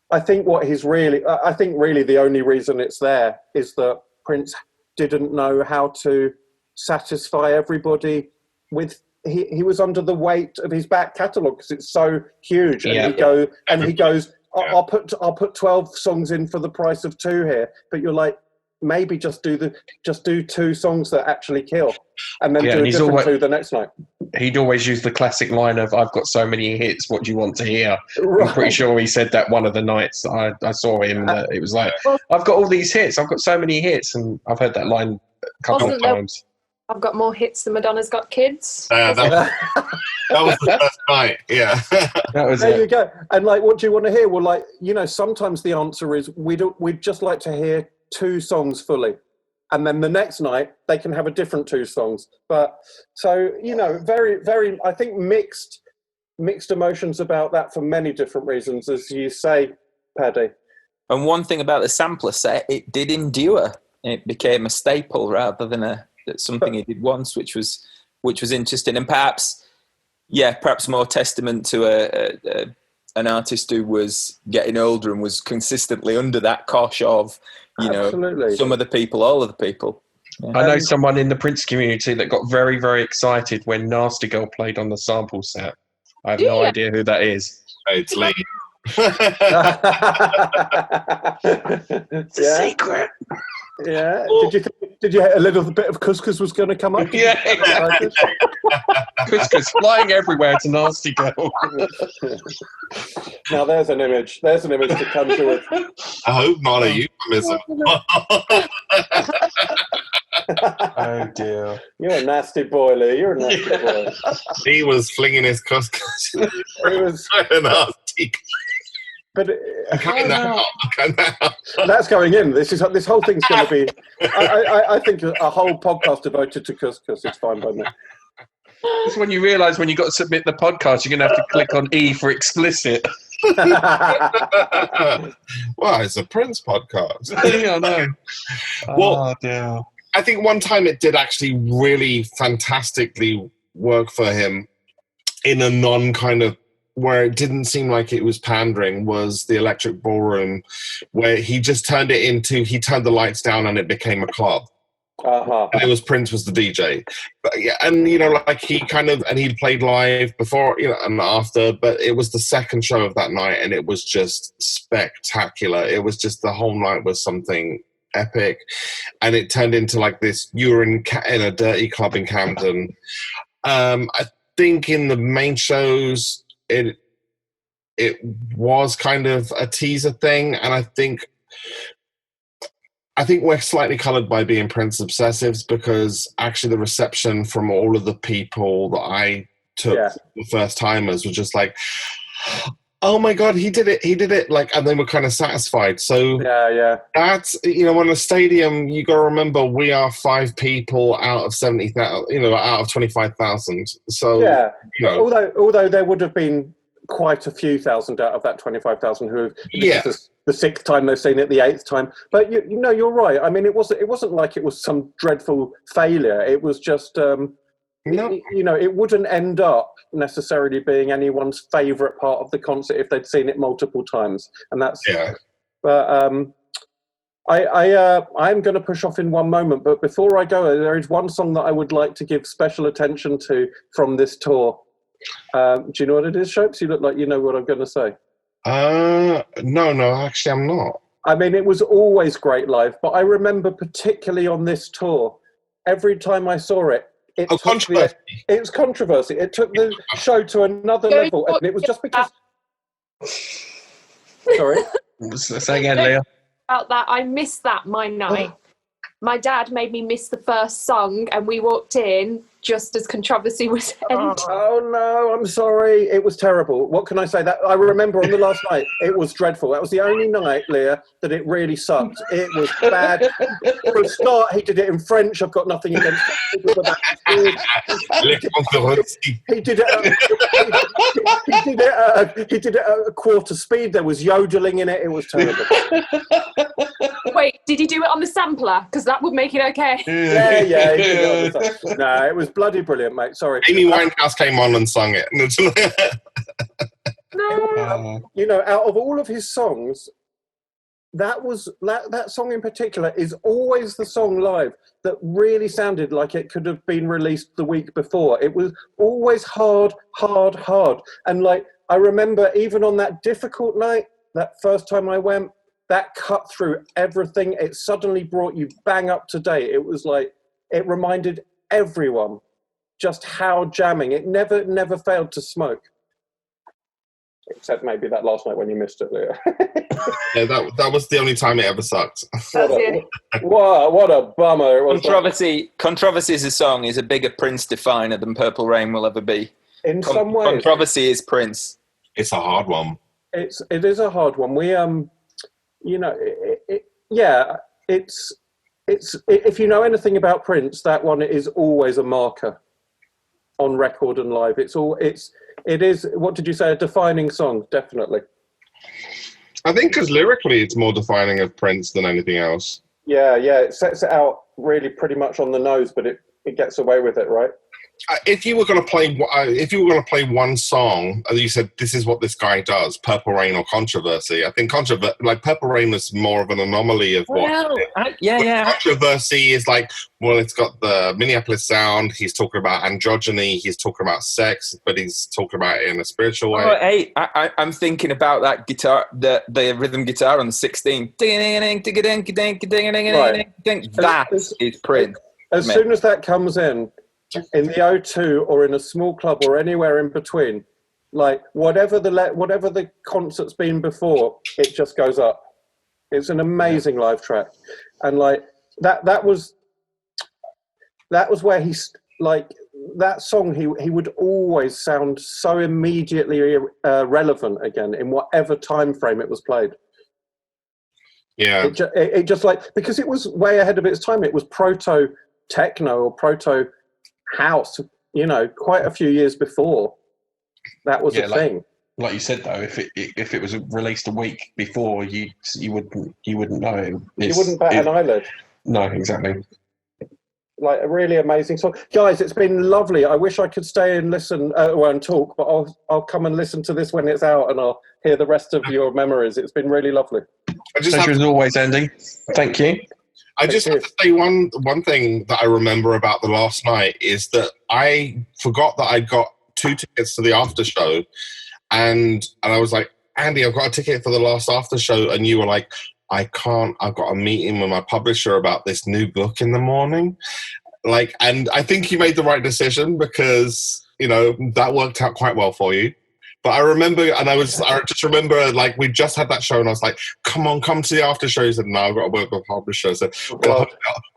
I think really the only reason it's there is that Prince didn't know how to satisfy everybody with. He was under the weight of his back catalogue because it's so huge, and he goes, I'll put 12 songs in for the price of 2 here, but you're like, maybe just do 2 songs that actually kill, and then do a different 2 the next night.
He'd always use the classic line of, "I've got so many hits, what do you want to hear?" Right. I'm pretty sure he said that one of the nights I saw him. It was like, "I've got all these hits, I've got so many hits," and I've heard that line a couple of times.
I've got more hits than Madonna's got kids.
That was the first night, yeah.
That was
there you go. And like, what do you want to hear? Well, like, you know, sometimes the answer is we'd just like to hear 2 songs fully, and then the next night they can have a different 2 songs. But so, you know, very, very, I think mixed emotions about that for many different reasons, as you say, Paddy.
And one thing about the sampler set, it did endure. It became a staple rather than something he did once, which was interesting, and perhaps more testament to an artist who was getting older and was consistently under that cosh of, you know, some of the people, all of the people. Yeah.
I know someone in the Prince community that got very, very excited when Nasty Girl played on the sample set. I have no idea who that is.
It's Lee.
It's a secret.
Yeah. Did you a little bit of couscous was going to come up?
Yeah, exactly. Couscous flying everywhere to Nasty Girl.
Now there's an image to conjure with.
I hope not a euphemism.
Oh dear.
You're a nasty boy, Lee. You're a nasty boy.
He was flinging his couscous.
He was
so nasty.
But
now.
That's going in. This whole thing's going to be. I think a whole podcast devoted to couscous is fine by me.
It's when you realise when you've got to submit the podcast, you're going to have to click on E for explicit.
Well, it's a Prince podcast.
Yeah, I know.
Well,
dear.
I think one time it did actually really fantastically work for him in a non-kind of, where it didn't seem like it was pandering, was the Electric Ballroom, where he just turned the lights down and it became a club.
Uh-huh.
And it was Prince was the DJ. But yeah, and you know, like he played live before, you know, and after, but it was the second show of that night and it was just spectacular. It was just, the whole night was something epic, and it turned into like this. You were in a dirty club in Camden. I think in the main shows, it was kind of a teaser thing, and I think we're slightly coloured by being Prince obsessives, because actually the reception from all of the people that I took, the first timers, was just like, oh my God, he did it, like, and they were kind of satisfied. So that's, in a stadium, you got to remember, we are 5 people out of 70,000, out of 25,000. So
although there would have been quite a few thousand out of that 25,000 who this is the 6th time they've seen it, the 8th time. But you're right. I mean, it wasn't like it was some dreadful failure. It was just it wouldn't end up necessarily being anyone's favourite part of the concert if they'd seen it multiple times, and that's But I'm going to push off in one moment. But before I go, there is one song that I would like to give special attention to from this tour. Do you know what it is, Shopes? You look like you know what I'm going to say.
No, actually I'm not.
I mean, it was always great live, but I remember particularly on this tour, every time I saw it, it was controversy. It took the show to another level, and it was just because... Sorry?
Say again, Leah.
About that, I missed that my night. My dad made me miss the first song, and we walked in just as controversy was ending.
Oh no, I'm sorry. It was terrible. What can I say? That I remember on the last night, it was dreadful. That was the only night, Leah, that it really sucked. It was bad. For a start, he did it in French. I've got nothing against it. He did it at a quarter speed. There was yodeling in it. It was terrible.
Wait, did he do it on the sampler? Because that would make it okay.
Yeah. He did it. No, it was bloody brilliant, mate. Sorry.
Amy Winehouse came on and sung it.
No. Out of all of his songs, that song in particular is always the song live that really sounded like it could have been released the week before. It was always hard. And like, I remember even on that difficult night, that first time I went, that cut through everything. It suddenly brought you bang up to date. It was like, it reminded everyone just how jamming. It never failed to smoke. Except maybe that last night when you missed it, Leah.
Yeah, that was the only time it ever sucked.
What a bummer it was.
Controversy as a song is a bigger Prince definer than Purple Rain will ever be.
In some ways.
Controversy is Prince.
It's a hard one.
It is a hard one. We it's if you know anything about Prince, that one is always a marker on record and live. It is, what did you say, a defining song? Definitely.
I think because lyrically it's more defining of Prince than anything else.
Yeah, it sets it out really pretty much on the nose, but it gets away with it, right?
If you were going to play one song, and you said this is what this guy does, Purple Rain or Controversy, I think Purple Rain was more of an anomaly of Controversy is like, well, it's got the Minneapolis sound. He's talking about androgyny. He's talking about sex, but he's talking about it in a spiritual way.
Oh, hey, I'm thinking about that guitar, the rhythm guitar on the 16. That is Prince.
As soon as that comes in the O2 or in a small club or anywhere in between, like whatever the concert's been before, it just goes up. It's an amazing live track, and like that was where he's like that song. He would always sound so immediately relevant again in whatever time frame it was played.
Yeah,
it just like, because it was way ahead of its time. It was proto techno or proto house, quite a few years before that was a thing.
Like you said, though, if it was released a week before, you wouldn't know.
You wouldn't bat an eyelid.
No, exactly.
Like a really amazing song, guys. It's been lovely. I wish I could stay and listen and talk, but I'll come and listen to this when it's out, and I'll hear the rest of your memories. It's been really lovely.
Pleasure as always, Andy. Thank you.
I just have to say one thing that I remember about the last night is that I forgot that I got 2 tickets to the after show, and I was like, Andy, I've got a ticket for the last after show, and you were like, I've got a meeting with my publisher about this new book in the morning. Like, and I think you made the right decision because, you know, that worked out quite well for you. But I remember, and I just remember, like, we just had that show, and I was like, come to the after show. He said, no, I've got to work with a publisher. I said, well,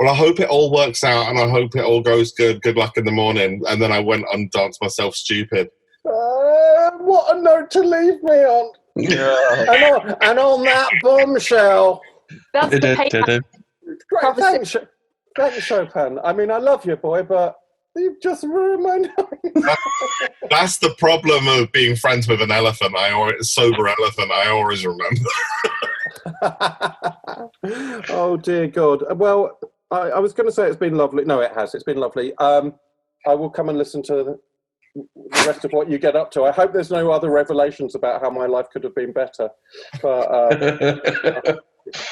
I hope it all works out, and I hope it all goes good. Good luck in the morning. And then I went and danced myself stupid.
What a note to leave me on. Yeah. and on that bombshell.
That's the payback.
Great, thanks, Chopin. I mean, I love you, boy, but you've just ruined my night.
That's the problem of being friends with an elephant. Sober elephant. I always remember.
Oh dear God. Well, I was going to say it's been lovely. No, it has. It's been lovely. I will come and listen to the rest of what you get up to. I hope there's no other revelations about how my life could have been better. But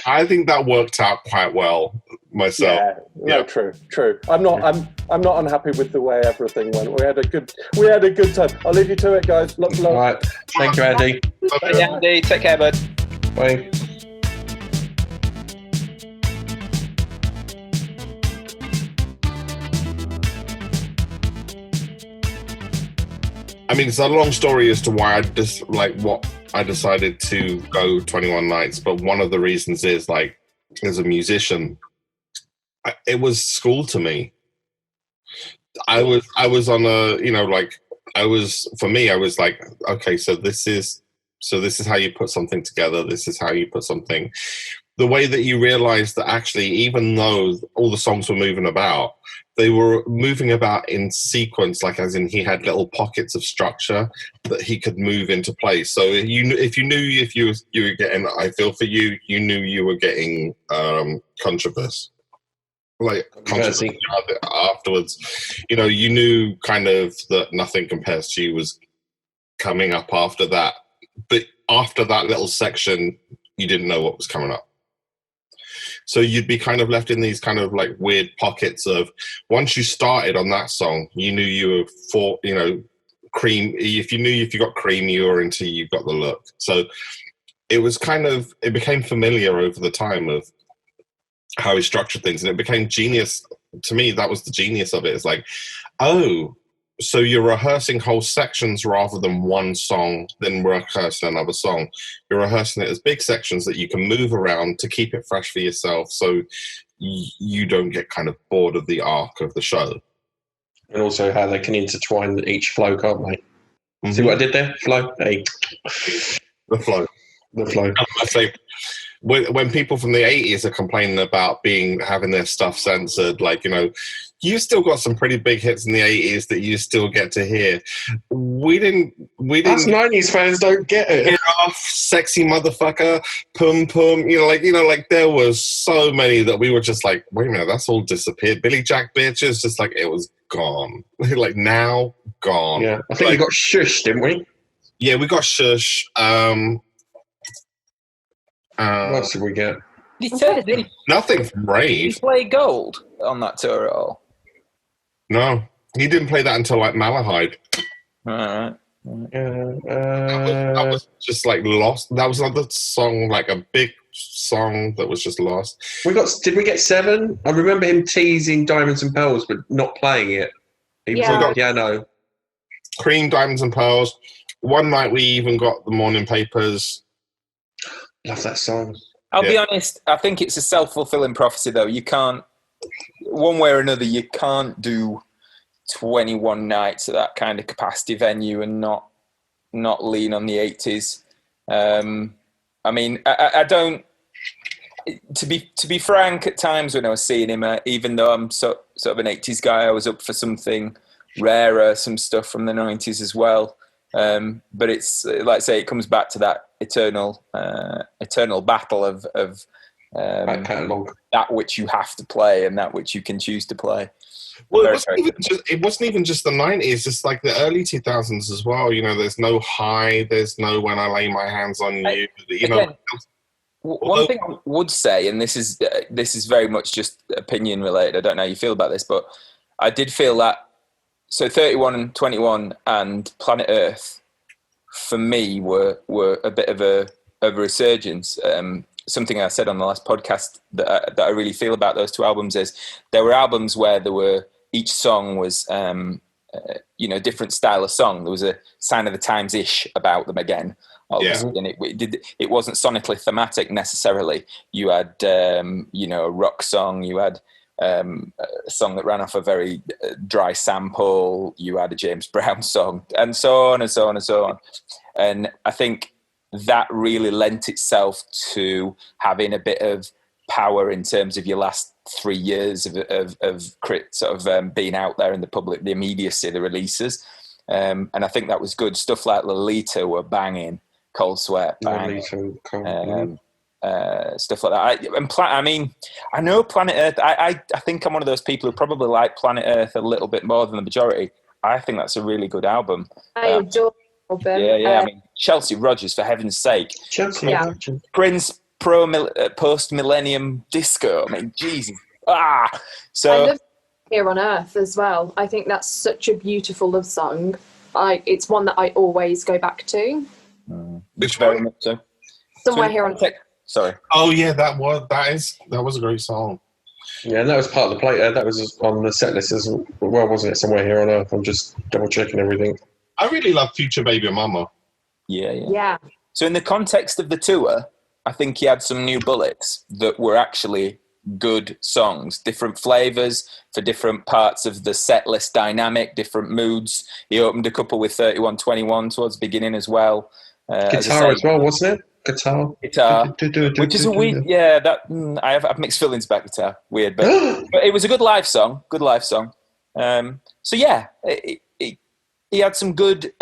I think that worked out quite well myself.
Yeah, true. I'm not unhappy with the way everything went. We had a good time. I'll leave you to it, guys. Lots of love.
All right. Thank you, Andy.
Bye, Andy. Take care, bud.
Bye.
I mean, it's a long story as to why what I decided to go 21 nights, but one of the reasons is, like, as a musician, it was school to me. I was on a, you know, like, I was like, okay, so this is how you put something together. This is how you put something. The way that you realize that actually, even though all the songs were moving about, they were moving about in sequence, like as in he had little pockets of structure that he could move into place. So if you knew you were getting I Feel For You, you knew you were getting controversy. Like controversy afterwards, you know, you knew kind of that Nothing Compares to You was coming up after that. But after that little section, you didn't know what was coming up. So you'd be kind of left in these kind of like weird pockets of, once you started on that song, you knew you were for, you know, Cream. If you got Cream, you were into You Got the Look. So it was kind of, it became familiar over the time of how he structured things, and it became genius. To me, that was the genius of it. It's like, oh, so you're rehearsing whole sections rather than one song, then rehearsing another song. You're rehearsing it as big sections that you can move around to keep it fresh for yourself, so you don't get kind of bored of the arc of the show.
And also how they can intertwine each flow, can't they? Mm-hmm. See what I did there? Flow? Hey.
The flow. I say, when people from the 80s are complaining about having their stuff censored, like, you know, you still got some pretty big hits in the 80s that you still get to hear. We didn't.
Us 90s fans don't get it.
Get off, Sexy Motherfucker, Pum Pum. You know, like there was so many that we were just like, wait a minute, that's all disappeared. Billy Jack Bitches, just like it was gone. Like now, gone.
Yeah, I think we got Shush, didn't we?
Yeah, we got Shush.
What else did we get?
Nothing from Rave.
Did he play Gold on that tour at all?
No, he didn't play that until like Malahide.
All right.
That was just like lost. That was another song, like a big song that was just lost.
Did we get Seven? I remember him teasing Diamonds and Pearls, but not playing it. He was on piano.
Cream, Diamonds and Pearls. One night we even got the Morning Papers.
Love that song.
I'll be honest, I think it's a self-fulfilling prophecy, though. You can't, one way or another, you can't do 21 nights at that kind of capacity venue and not lean on the 80s. I mean, I don't, to be frank, at times when I was seeing him, even though I'm sort of an 80s guy, I was up for something rarer, some stuff from the 90s as well. But it's, like I say, it comes back to that eternal battle of that which you have to play and that which you can choose to play.
Well, it wasn't even just the 90s, just like the early 2000s as well. You know, there's no High, there's no When I Lay My Hands on You.
One thing I would say, and this is very much just opinion related, I don't know how you feel about this, but I did feel that, so 31 and 21 and Planet Earth, for me, were a bit of a resurgence. something I said on the last podcast that I really feel about those two albums is there were albums where each song was, different style of song. There was a sign of the times-ish about them again. Obviously, and it wasn't sonically thematic necessarily. You had, a rock song. You had a song that ran off a very dry sample. You had a James Brown song, and so on and so on and so on. And I think that really lent itself to having a bit of power in terms of your last 3 years of being out there in the public, the immediacy, the releases. And I think that was good. Stuff like Lolita were banging. Cold Sweat, bang. Stuff like that. I know Planet Earth. I think I'm one of those people who probably like Planet Earth a little bit more than the majority. I think that's a really good album.
I adore the album.
Yeah. Chelsea Rogers, for heaven's sake.
Rogers.
Prince post-millennium disco. Jesus. So
I love Here on Earth as well. I think that's such a beautiful love song. It's one that I always go back to.
Which very much so.
Somewhere Here on Earth.
Sorry.
Oh yeah, that was a great song.
Yeah, and that was part of the play. That was on the set list as well, wasn't it? Somewhere Here on Earth. I'm just double checking everything.
I really love Future Baby Mama.
Yeah. So in the context of the tour, I think he had some new bullets that were actually good songs, different flavors for different parts of the set list dynamic, different moods. He opened a couple with 3121 towards the beginning as well.
Guitar as well, wasn't it? Guitar,
which is a weird. Yeah, I have mixed feelings about guitar. Weird, but it was a good live song. So yeah, he had some good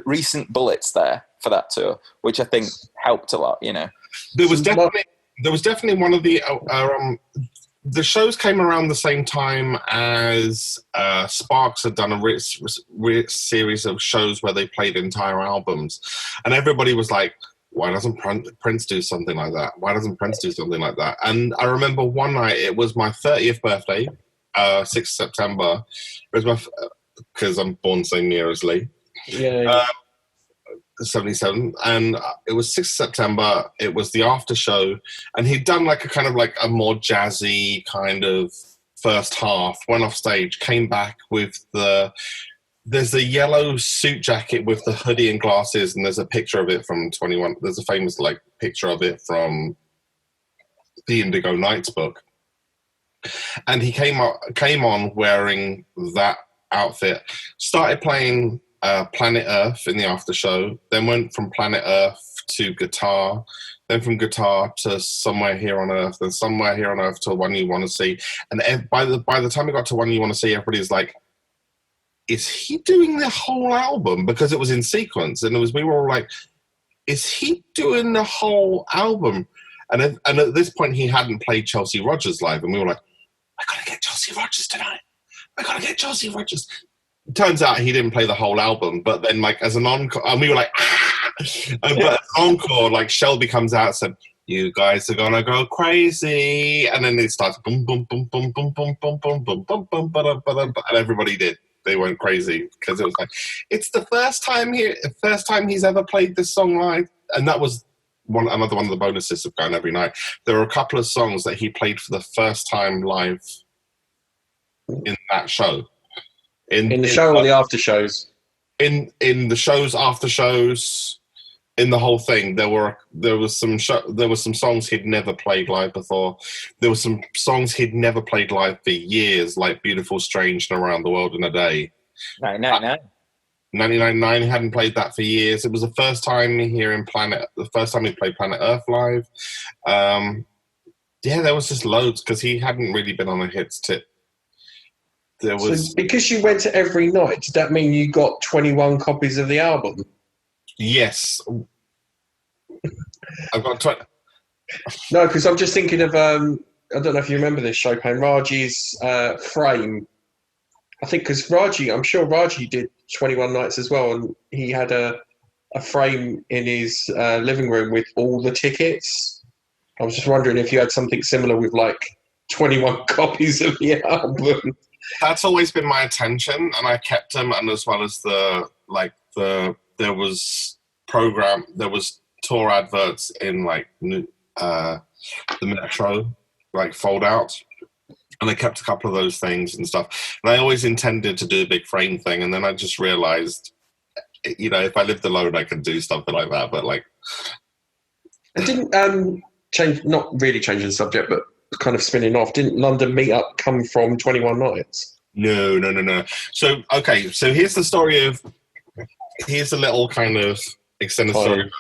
recent bullets there for that tour, which I think helped a lot.
There was definitely one of the shows came around the same time as Sparks had done a series of shows where they played entire albums, and everybody was like, why doesn't Prince do something like that? Why doesn't Prince do something like that? And I remember one night, it was my 30th birthday, 6th September. It was because I'm born same year as Lee.
Yeah.
77, and it was 6th September. It was the after show, and he'd done like a more jazzy kind of first half. Went off stage, came back with there's a yellow suit jacket with the hoodie and glasses, and there's a picture of it from 21. There's a famous picture of it from the Indigo Nights book, and he came on wearing that outfit, started playing Planet Earth in the after show, then went from Planet Earth to Guitar, then from Guitar to Somewhere Here on Earth, then Somewhere Here on Earth to One You Want to See. And by the time we got to One You Want to See, everybody's like, is he doing the whole album? Because it was in sequence, and we were all like, is he doing the whole album? And at this point, he hadn't played Chelsea Rogers live, and we were like, I gotta get Chelsea Rogers tonight. I gotta get Chelsea Rogers. Turns out he didn't play the whole album, but then as an encore, and we were like, but as an encore, Shelby comes out and said, you guys are gonna go crazy, and then it starts boom boom boom boom boom boom boom boom boom boom boom boom, and everybody did. They went crazy because it was like, it's the first time he's ever played this song live, and that was another one of the bonuses of going every night. There were a couple of songs that he played for the first time live in that show. In the show or the after shows? In the shows, after shows, in the whole thing. There was some songs he'd never played live before. There were some songs he'd never played live for years, like Beautiful, Strange, and Around the World in a Day. 99 he hadn't played that for years. It was the first time the first time he played Planet Earth live. There was just loads because he hadn't really been on a hits tip. So because you went to every night, did that mean you got 21 copies of the album? Yes. I've got 20. No, because I'm just thinking of, I don't know if you remember this, Chopin, Raji's frame. I think because I'm sure Raji did 21 nights as well, and he had a frame in his living room with all the tickets. I was just wondering if you had something similar with 21 copies of the album. That's always been my intention, and I kept them, and as well as there was tour adverts in the Metro, like fold out. And I kept a couple of those things and stuff. And I always intended to do a big frame thing. And then I just realized, you know, if I lived alone, I could do something like that. But like,
I didn't change, not really changing the subject, but kind of spinning off. Didn't London Meetup come from 21 Nights?
No. So, okay. So here's the story of, here's a little kind of extended story.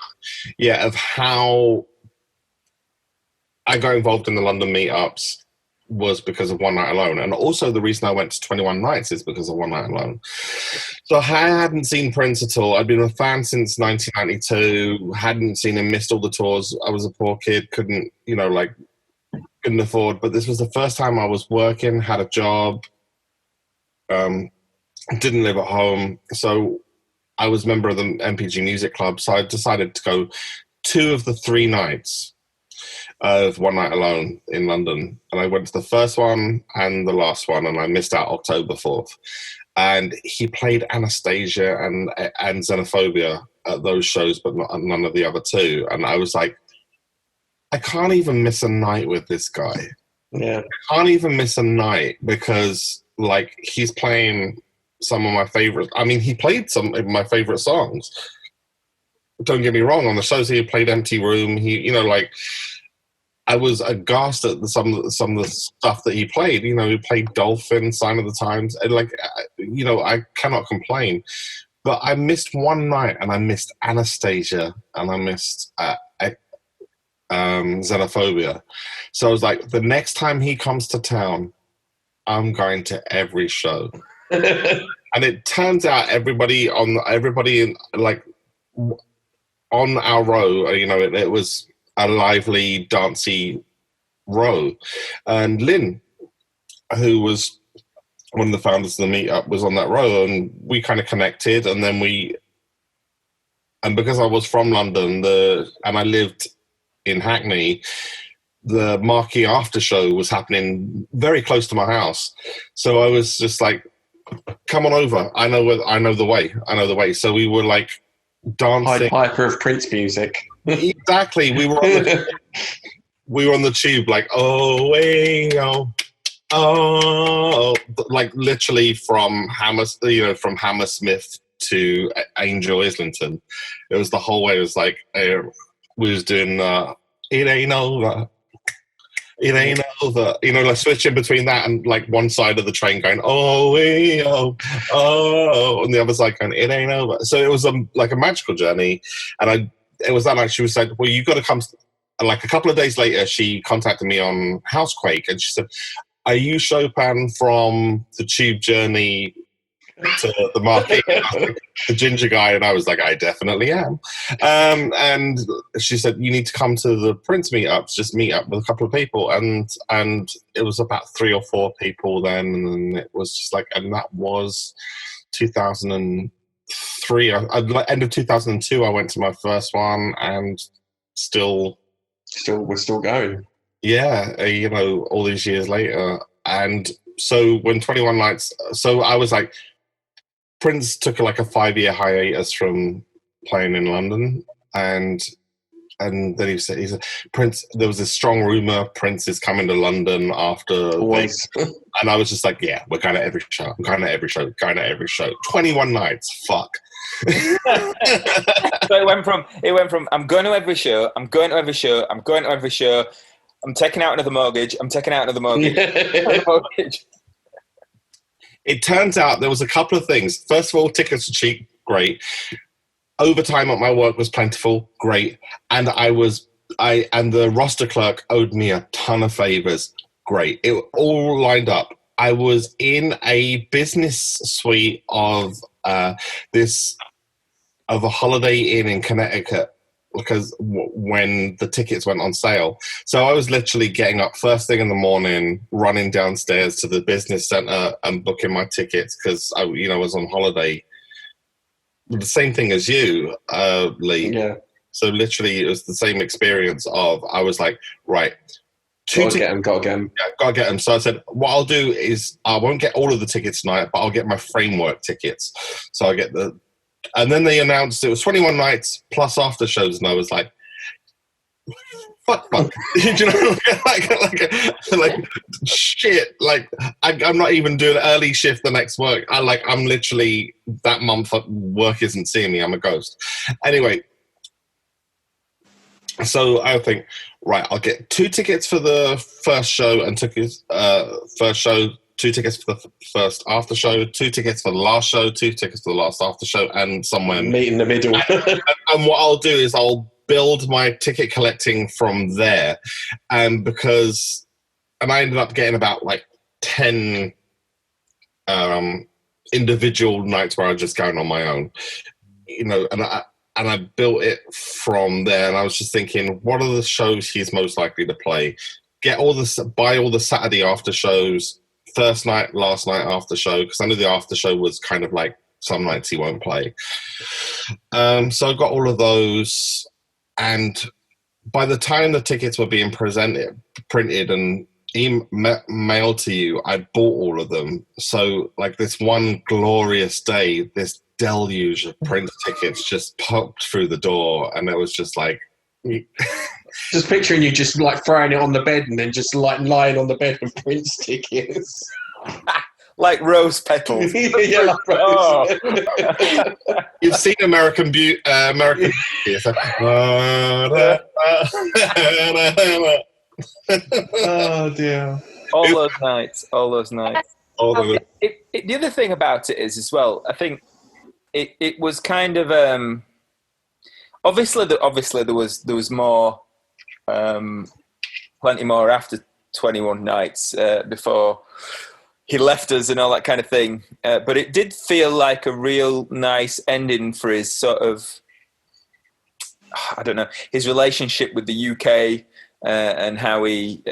Yeah. Of how I got involved in the London Meetups was because of One Night Alone. And also the reason I went to 21 Nights is because of One Night Alone. So I hadn't seen Prince at all. I'd been a fan since 1992, hadn't seen him, missed all the tours. I was a poor kid, couldn't afford. But this was the first time I was working, had a job, didn't live at home. So I was a member of the MPG Music Club. So I decided to go 2 of the 3 nights of One Night Alone in London, and I went to the first one and the last one, and I missed out October 4th. And he played Anastasia and Xenophobia at those shows, but none of the other 2. And I was like, I can't even miss a night with this guy.
Yeah,
I can't even miss a night because like he's playing some of my favorite. I mean, he played some of my favorite songs. Don't get me wrong. On the shows he played Empty Room. He, you know, like. I was aghast at some of the stuff that he played. You know, he played Dolphin, Sign of the Times, and like, you know, I cannot complain. But I missed one night, and I missed Anastasia, and I missed Xenophobia. So I was like, the next time he comes to town, I'm going to every show. And it turns out everybody in like on our row, you know, it was a lively, dancey row. And Lynn, who was one of the founders of the meetup, was on that row, and we kind of connected. And then and because I was from London, and I lived in Hackney, the Marquee after show was happening very close to my house. So I was just like, come on over. I know the way. So we were like dancing.
Pied Piper of Prince music.
Exactly. We were on the tube, like, oh, way, oh, like literally from Hammersmith to Angel Islington. It was the whole way. It was like we was doing it ain't over. It ain't over. You know, like switching between that and like one side of the train going, oh, way, oh, and the other side going, it ain't over. So it was like a magical journey. And it was that night she was said, well, you got to come. And like a couple of days later, she contacted me on Housequake, and she said, are you Chopin from the tube journey to the Marquee? The ginger guy? And I was like, I definitely am. And she said, you need to come to the Prince meetups, just meet up with a couple of people. And it was about 3 or 4 people then. And it was just like, and that was 2003. End of 2002, I went to my first one, and
we're still going.
Yeah, you know, all these years later. And so when 21 Nights, so I was like, Prince took like a 5-year hiatus from playing in London, and then he said, Prince, there was a strong rumor Prince is coming to London after this. And I was just like, yeah, we're going to every show. I'm going to every show. 21 Nights, fuck.
So it went from I'm going to every show, I'm going to every show, I'm going to every show, I'm taking out another mortgage, I'm taking out another mortgage.
It turns out there was a couple of things. First of all, tickets were cheap, great. Overtime at my work was plentiful, great. And and the roster clerk owed me a ton of favors, great. It all lined up. I was in a business suite of a Holiday Inn in Connecticut, because when the tickets went on sale. So I was literally getting up first thing in the morning, running downstairs to the business center and booking my tickets because I was on holiday. The same thing as you, Lee.
Yeah.
So literally it was the same experience of, I was like, right.
Gotta get them.
Yeah, gotta get them. So I said, what I'll do is I won't get all of the tickets tonight, but I'll get my framework tickets. So I get and then they announced it was 21 Nights plus after shows, and I was like, fuck. You know, like shit. Like I'm not even doing early shift the next work. I'm literally that month work isn't seeing me. I'm a ghost. Anyway, so I think, right, I'll get 2 tickets for the first show and first show. 2 tickets for the first after show, 2 tickets for the last show, 2 tickets for the last after show, and somewhere
meet in the middle.
And what I'll do is I'll build my ticket collecting from there, and I ended up getting about like 10 individual nights where I was just going on my own, you know, and I built it from there. And I was just thinking, what are the shows he's most likely to play? Buy all the Saturday after shows. First night, last night after show, because I knew the after show was kind of like some nights he won't play. So I got all of those, and by the time the tickets were being printed and mailed to you, I bought all of them. So like this one glorious day, this deluge of Prince tickets just popped through the door, and it was just like...
Just picturing you just like throwing it on the bed and then just like lying on the bed with Prince tickets.
Like rose petals.
Yeah, like rose.
Oh.
You've seen American Beauty. It's like,
oh dear.
All those nights. The other thing about it is as well, I think it was kind of obviously there was more, plenty more after 21 nights before he left us and all that kind of thing. But it did feel like a real nice ending for his sort of, I don't know, his relationship with the UK and how he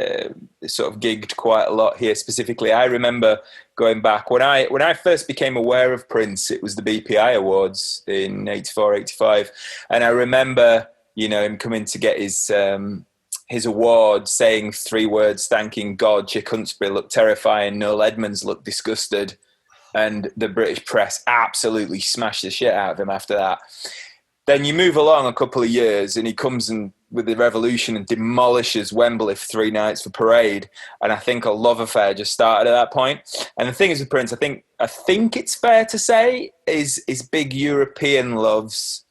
sort of gigged quite a lot here specifically. I remember going back when I first became aware of Prince, it was the BPI Awards in 84, 85. And I remember, you know, him coming to get his award, saying 3 words, thanking God, Chick Huntsbury looked terrifying, Noel Edmonds looked disgusted, and the British press absolutely smashed the shit out of him after that. Then you move along a couple of years and he comes in with the Revolution and demolishes Wembley for 3 nights for Parade, and I think a love affair just started at that point. And the thing is with Prince, I think it's fair to say is big European loves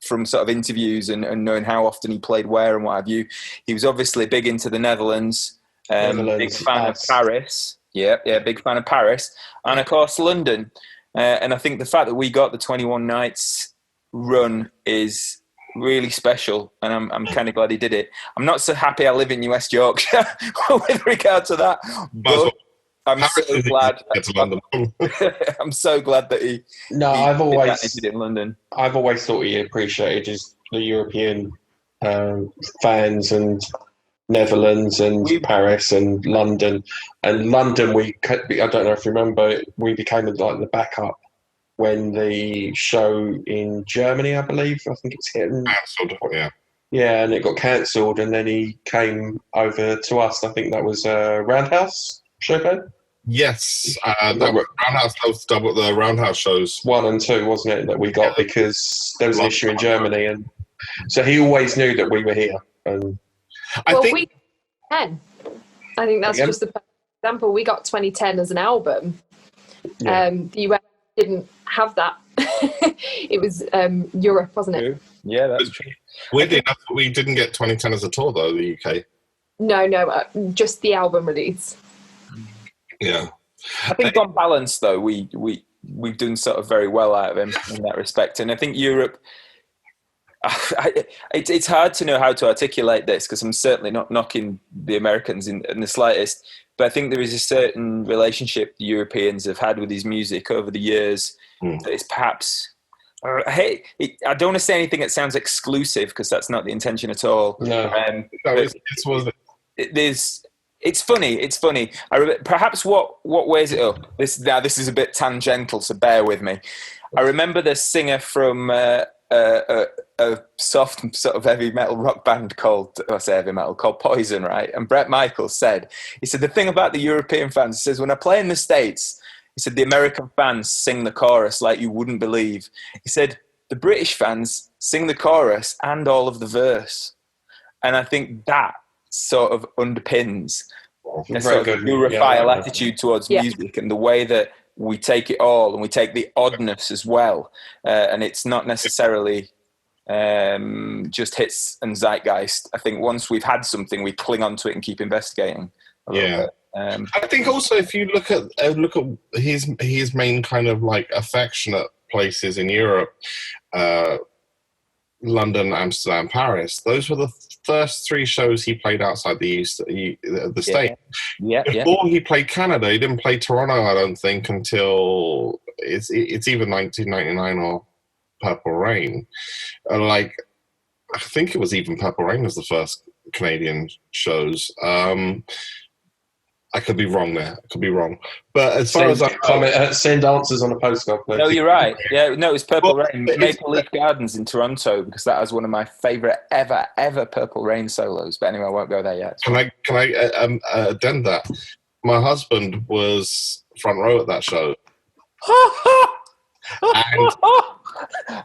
from sort of interviews and knowing how often he played where and what have you. He was obviously big into the Netherlands, big fan of Paris. Yeah, big fan of Paris. And of course, London. And I think the fact that we got the 21 nights run is really special. And I'm kind of glad he did it. I'm not so happy I live in West Yorkshire with regard to that. But I'm so glad. I'm so glad that he.
No,
I've always in London.
I've always thought he appreciated the European fans and Netherlands and Paris and London. And London, I don't know if you remember, we became like the backup when the show in Germany, I believe. I think it's getting
cancelled. Yeah.
Yeah, and it got cancelled, and then he came over to us. I think that was Roundhouse. Chopin?
Yes, Roundhouse. The Roundhouse shows
1 and 2, wasn't it, that we got because there was an issue in Germany, and so he always knew that we were here. And
we 2010. I think that's just the example. We got 2010 as an album. Yeah. The US didn't have that. It was Europe, wasn't it?
Yeah, that's true.
Weirdly enough, we didn't get 2010 as a tour though. The UK.
No, just the album release.
Yeah,
I think on balance, though, we've done sort of very well out of him in that respect, and I think Europe. It's hard to know how to articulate this because I'm certainly not knocking the Americans in the slightest, but I think there is a certain relationship the Europeans have had with his music over the years that is perhaps. I don't want to say anything that sounds exclusive because that's not the intention at all.
No,
It's funny. Perhaps what weighs it up. This is a bit tangential, so bear with me. I remember the singer from a soft sort of heavy metal rock band called Poison, right? And Bret Michaels said the thing about the European fans, he says, when I play in the States, he said the American fans sing the chorus like you wouldn't believe. He said the British fans sing the chorus and all of the verse. And I think that sort of underpins a
Very
sort
good.
of Europhile
Yeah.
attitude towards music, and the way that we take it all and we take the oddness as well. And it's not necessarily just hits and zeitgeist. I think once we've had something, we cling on to it and keep investigating.
Yeah. I think also if you look at his main kind of like affectionate places in Europe, London, Amsterdam, Paris, those were the first 3 shows he played outside the state. Before he played Canada, he didn't play Toronto, I don't think, until it's either 1999 or Purple Rain. I think it was even Purple Rain was the first Canadian shows. I could be wrong there. I could be wrong. But as far as I
send answers on a postcard, please.
No, you're right. Yeah, no, it's Purple Rain. Maple Leaf Gardens in Toronto, because that was one of my favourite ever Purple Rain solos. But anyway, I won't go there yet.
Can I addend that? My husband was front row at that show. And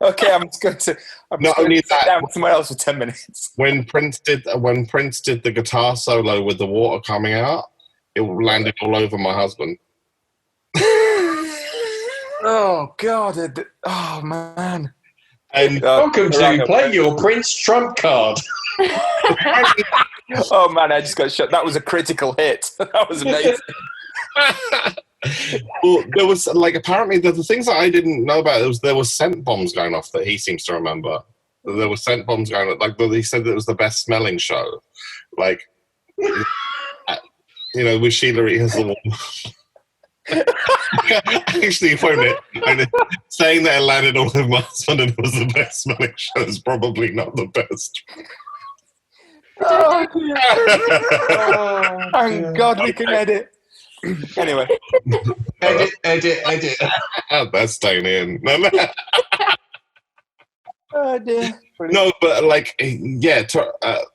okay, I'm just going to sit down somewhere else for 10 minutes.
When Prince did the guitar solo with the water coming out, it landed all over my husband.
Oh God! Oh man!
And welcome to Play Your Prince Trump Card.
Oh man, I just got shot. That was a critical hit. That was amazing.
Well, there was apparently the things that I didn't know about there was scent bombs going off that he seems to remember. There were scent bombs going off. He said that it was the best smelling show. With Sheila E. Hazelwood. Actually, saying that it landed all over my husband and it was the best smelling show is probably not the best.
Thank God we can edit. Anyway.
Edit.
That's staying in.
Oh dear.
No, but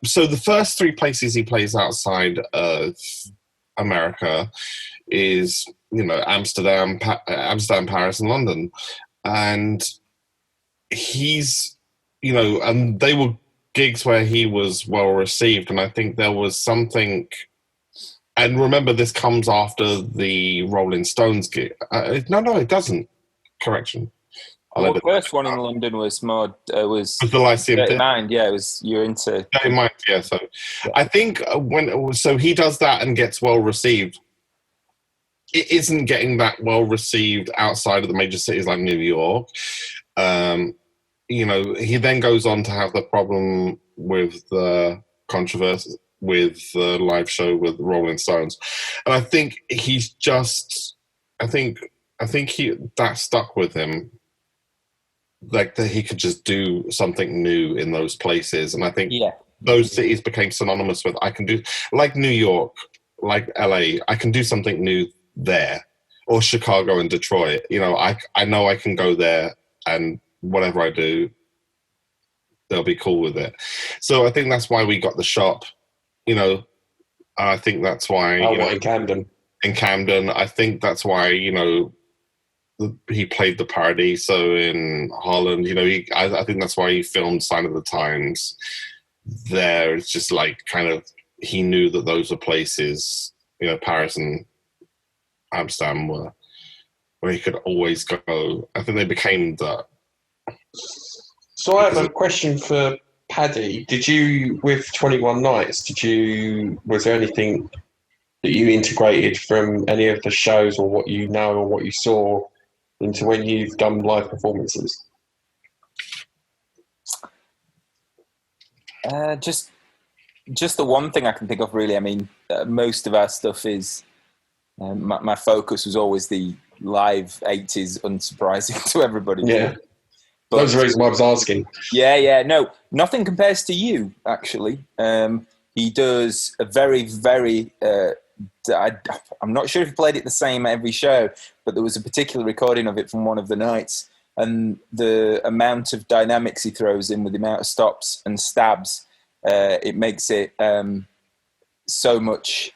so the first 3 places he plays outside of America is, Amsterdam, Paris, and London. And he's, and they were gigs where he was well received. And I think there was something, and remember, this comes after the Rolling Stones gig. No, it doesn't. Correction.
The first one in London was more was
the Lyceum
Mind. Yeah, it was you're into
Mind. Yeah, so I think so he does that and gets well received. It isn't getting that well received outside of the major cities like New York. He then goes on to have the problem with the controversy with the live show with the Rolling Stones, and I think he's just. I think that stuck with him. That he could just do something new in those places. And I think those cities became synonymous with, I can do, like New York, like LA, I can do something new there. Or Chicago and Detroit. I know I can go there and whatever I do, they'll be cool with it. So I think that's why we got the shop. I think that's why...
in Camden.
In Camden. I think that's why, he played the Paradiso in Holland. I think that's why he filmed Sign of the Times there. It's just he knew that those were places, Paris and Amsterdam were where he could always go. I think they became that.
So I have a question for Paddy. Did you, with 21 Nights, was there anything that you integrated from any of the shows or what you know or what you saw into when you've done live performances?
Just the one thing I can think of, really. I mean, most of our stuff is... my focus was always the live 80s, unsurprising to everybody.
Yeah. But that was the reason why I was asking.
Yeah. No, nothing compares to you, actually. He does a very, very... I'm not sure if he played it the same every show, but there was a particular recording of it from one of the nights, and the amount of dynamics he throws in with the amount of stops and stabs, it makes it so much...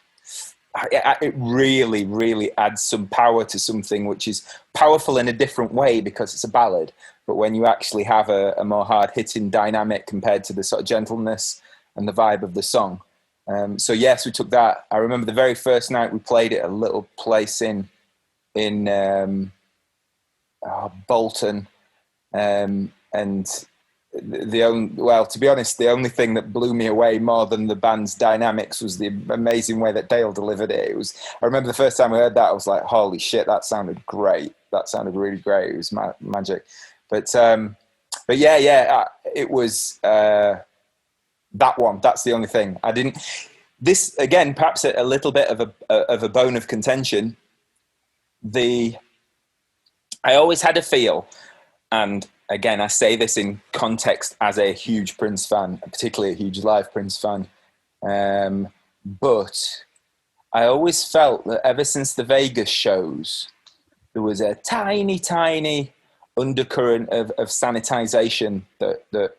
It really, really adds some power to something which is powerful in a different way because it's a ballad. But when you actually have a more hard-hitting dynamic compared to the sort of gentleness and the vibe of the song, So yes, we took that. I remember the very first night we played at a little place in Bolton, and to be honest, the only thing that blew me away more than the band's dynamics was the amazing way that Dale delivered it. I remember the first time I heard that, I was like, holy shit, that sounded great. That sounded really great. It was magic. But yeah, it was that one. That's the only thing. This again, perhaps a little bit of a bone of contention. I always had a feel, and again, I say this in context as a huge Prince fan, particularly a huge live Prince fan. But I always felt that ever since the Vegas shows, there was a tiny, tiny undercurrent of sanitization that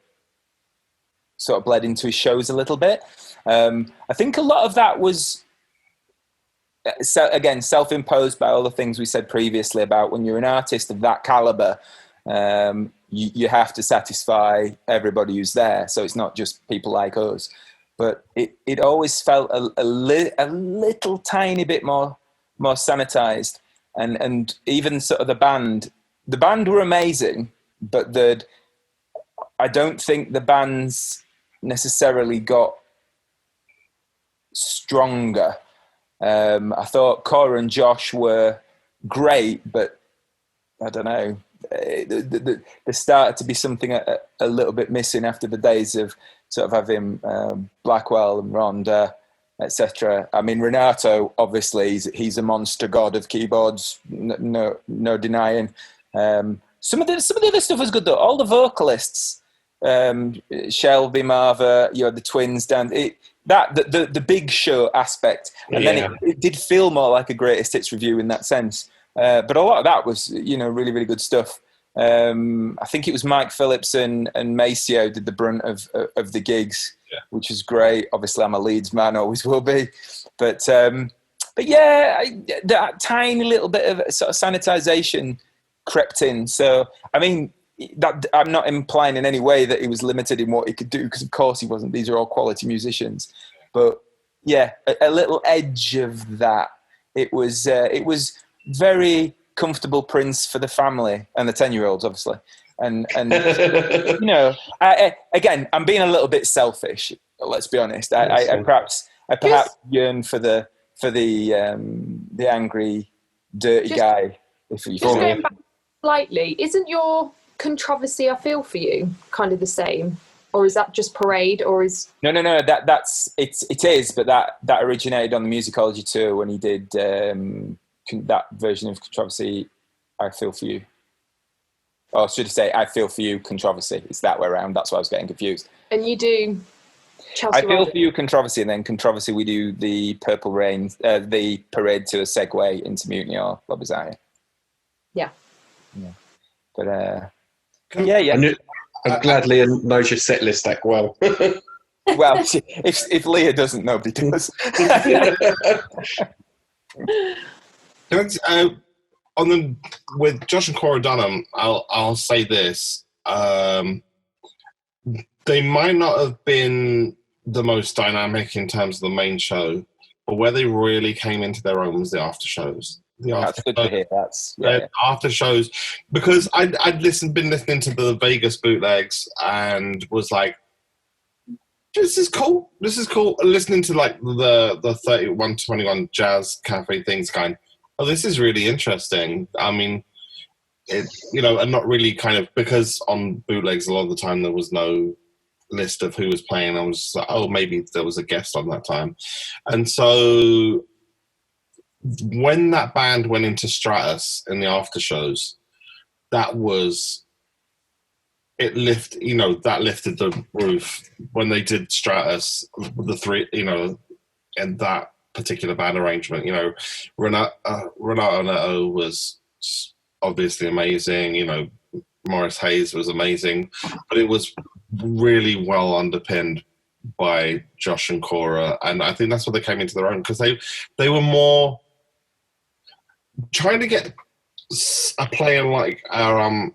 sort of bled into his shows a little bit. I think a lot of that was, again, self-imposed by all the things we said previously about when you're an artist of that caliber, you have to satisfy everybody who's there. So it's not just people like us. But it always felt a little tiny bit more sanitized. And even sort of the band were amazing, but I don't think the bands necessarily got stronger. I thought Cora and Josh were great, but I don't know. There started to be something a little bit missing after the days of sort of having Blackwell and Rhonda, etc. I mean, Renato, obviously, he's a monster god of keyboards, no denying. Some of the other stuff was good though. All the vocalists, Shelby, Marva, you had the twins down. The big show aspect, and then it did feel more like a greatest hits review in that sense. But a lot of that was, really, really good stuff. I think it was Mike Phillips and Maceo did the brunt of the gigs, which is great. Obviously, I'm a Leeds man, always will be. But yeah, that tiny little bit of sort of sanitization crept in. So, I mean, that I'm not implying in any way that he was limited in what he could do, because of course he wasn't. These are all quality musicians. But yeah, a little edge of that. It was very comfortable Prince for the family and the 10-year-olds, obviously. And again, I'm being a little bit selfish. Let's be honest. I perhaps yearn for the angry, dirty guy. If you
just going back slightly, isn't your Controversy I Feel For You kind of the same? Or is that just Parade? Or is
no? It is, but that originated on the Musicology tour when he did that version of Controversy I Feel For You. Or should I say I Feel For You Controversy? It's that way around. That's why I was getting confused.
And you do Chelsea
I Feel For You Controversy, and then Controversy we do the Purple Rain, the Parade to a segue into Mutiny or Love Desire.
Yeah.
But yeah.
I'm glad Leah knows your set list that well.
Well, if Leah doesn't, nobody does.
With Josh and Cora Dunham, I'll say this: they might not have been the most dynamic in terms of the main show, but where they really came into their own was the after shows.
That's good to hear.
After shows, because I'd been listening to the Vegas bootlegs and was like, this is cool. Listening to like the 3121 Jazz Cafe things going, oh, this is really interesting. I mean, and not really kind of, because on bootlegs a lot of the time there was no list of who was playing. I was just like, oh, maybe there was a guest on that time. And so when that band went into Stratus in the after shows, that lifted the roof. When they did Stratus, the three, and that particular band arrangement, Renato Neto was obviously amazing, Morris Hayes was amazing, but it was really well underpinned by Josh and Cora, and I think that's where they came into their own, because they were more trying to get a player like our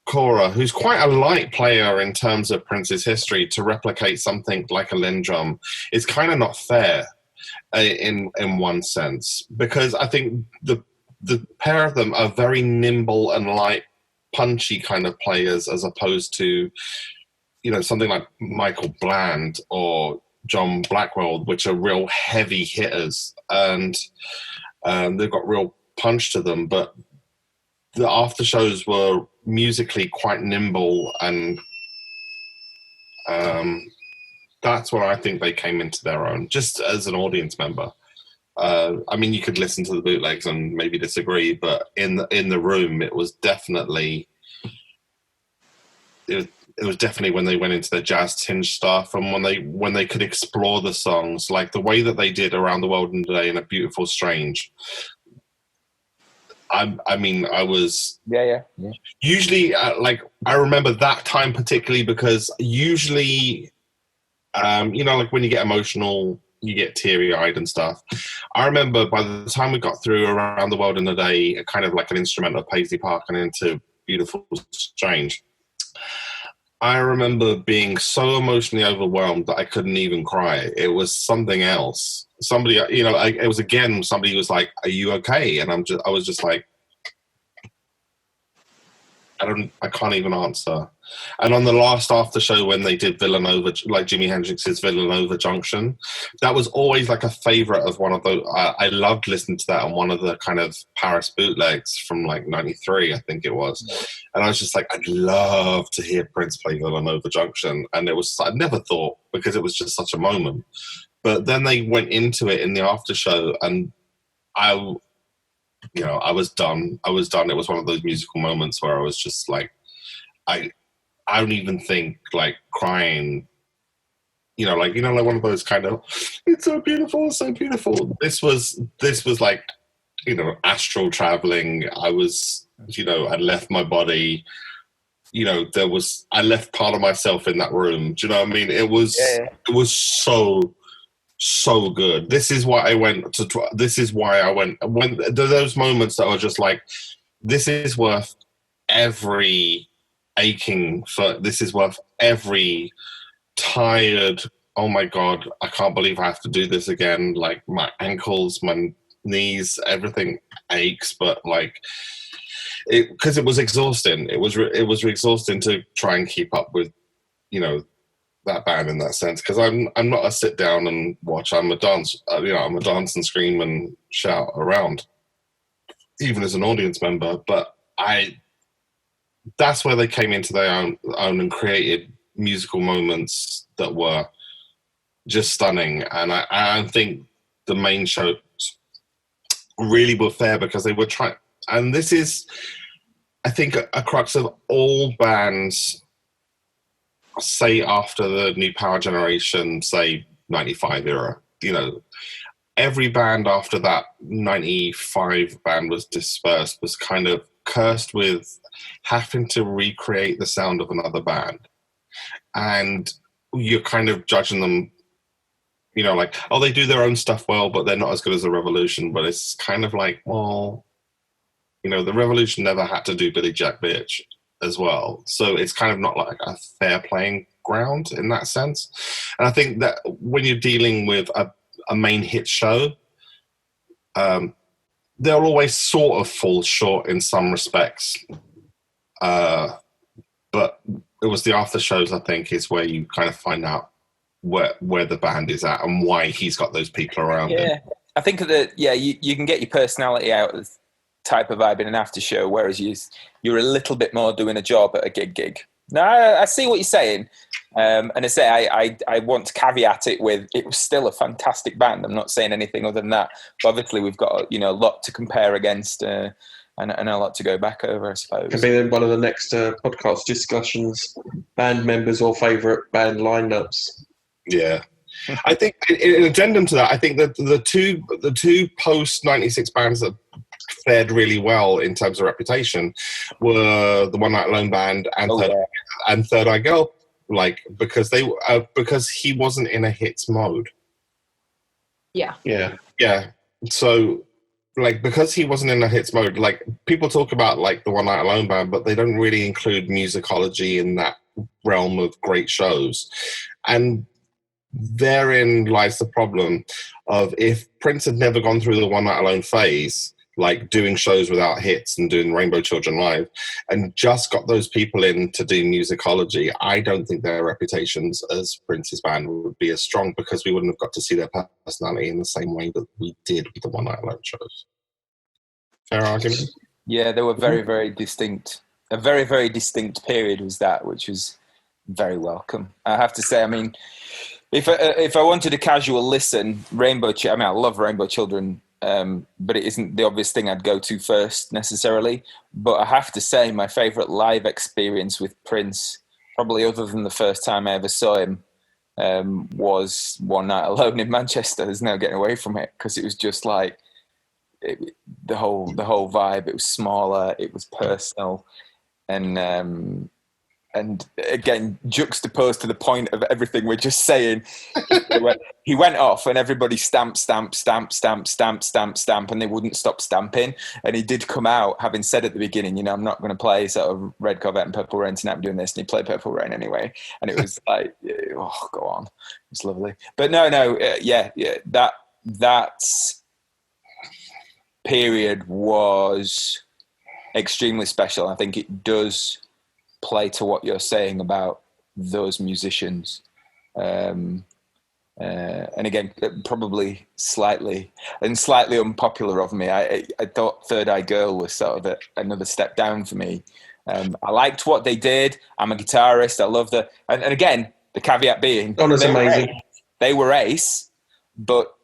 Cora, who's quite a light player in terms of Prince's history, to replicate something like a Lindrum is kind of not fair in one sense, because I think the pair of them are very nimble and light, punchy kind of players, as opposed to, you know, something like Michael Bland or John Blackwell, which are real heavy hitters, and they've got real punch to them. But the after shows were musically quite nimble, and that's where I think they came into their own, just as an audience member. I mean, you could listen to the bootlegs and maybe disagree, but in the room, it was definitely when they went into the jazz tinge stuff, and when they could explore the songs, like the way that they did Around the World in a Day and A Beautiful Strange. I mean, I was usually like, I remember that time particularly because usually, you know, like when you get emotional, you get teary-eyed and stuff. I remember by the time we got through Around the World in a Day, kind of like an instrumental of Paisley Park and into Beautiful Strange, I remember being so emotionally overwhelmed that I couldn't even cry. It was something else. Somebody, you know, it was again, somebody was like, "Are you okay?" And I was just like, I can't even answer. And on the last after show, when they did Villanova, like Jimi Hendrix's Villanova Junction, that was always like a favorite of one of those. I loved listening to that on one of the kind of Paris bootlegs from like '93, I think it was. And I was just like, I'd love to hear Prince play Villanova Junction. And it was, I never thought, because it was just such a moment. But then they went into it in the after show, and I was done. It was one of those musical moments where I was just like, I don't even think like crying, like one of those kind of, it's so beautiful, so beautiful. This was like, astral traveling. I was, I left my body, I left part of myself in that room. Do you know what I mean? It was so good. This is why I went when those moments that are just like, this is worth every aching for, this is worth every tired, oh my God, I can't believe I have to do this again. Like my ankles, my knees, everything aches, but like because it was exhausting. It was exhausting to try and keep up with, that band in that sense, because I'm not a sit down and watch. I'm a dance. I'm a dance and scream and shout around, even as an audience member. But that's where they came into their own and created musical moments that were just stunning. And I think the main shows really were fair because they were trying. And this is, I think, a crux of all bands. Say after the New Power generation, say 95 era, every band after that 95 band was dispersed was kind of cursed with having to recreate the sound of another band. And you're kind of judging them, like, oh, they do their own stuff well, but they're not as good as the Revolution. But it's kind of like, well, the Revolution never had to do Billy Jack Bitch as well, so it's kind of not like a fair playing ground in that sense. And I think that when you're dealing with a main hit show, they'll always sort of fall short in some respects, but it was the after shows, I think, is where you kind of find out where the band is at and why he's got those people around him.
I think that you can get your personality out of type of vibe in an after show, whereas you're a little bit more doing a job at a gig. Now I see what you're saying, and I say I want to caveat it with, it was still a fantastic band. I'm not saying anything other than that, but obviously we've got a lot to compare against and a lot to go back over, I suppose.
Could be one of the next podcast discussions, band members or favourite band lineups.
Yeah. I think in addendum to that, I think that the two post 96 bands that fared really well in terms of reputation were the One Night Alone Band and Third Eye Girl, like because he wasn't in a hits mode.
Yeah.
So like, because he wasn't in a hits mode, like, people talk about, like, the One Night Alone band, but they don't really include musicology in that realm of great shows. And therein lies the problem of, if Prince had never gone through the One Night Alone phase, like doing shows without hits and doing Rainbow Children live, and just got those people in to do musicology, I don't think their reputations as Prince's band would be as strong, because we wouldn't have got to see their personality in the same way that we did with the One Night Alone shows. Fair argument?
Yeah, they were very, very distinct. A very, very distinct period was that, which was very welcome. I have to say, I mean, if I wanted a casual listen, I love Rainbow Children, but it isn't the obvious thing I'd go to first necessarily. But I have to say, my favourite live experience with Prince, probably other than the first time I ever saw him, was One Night Alone in Manchester. There's no getting away from it, because it was just like the whole vibe. It was smaller, it was personal, and again, juxtaposed to the point of everything we're just saying, he went off and everybody stamp, and they wouldn't stop stamping. And he did come out having said at the beginning, I'm not going to play sort of Red Corvette and Purple Rain tonight, I'm doing this. And he played Purple Rain anyway. And it was like, oh, go on. It's lovely. But that period was extremely special. I think it does play to what you're saying about those musicians, and again, probably slightly unpopular of me. I thought Third Eye Girl was sort of another step down for me. I liked what they did. I'm a guitarist. I love and again, the caveat being,
Donna's amazing.
They were ace, but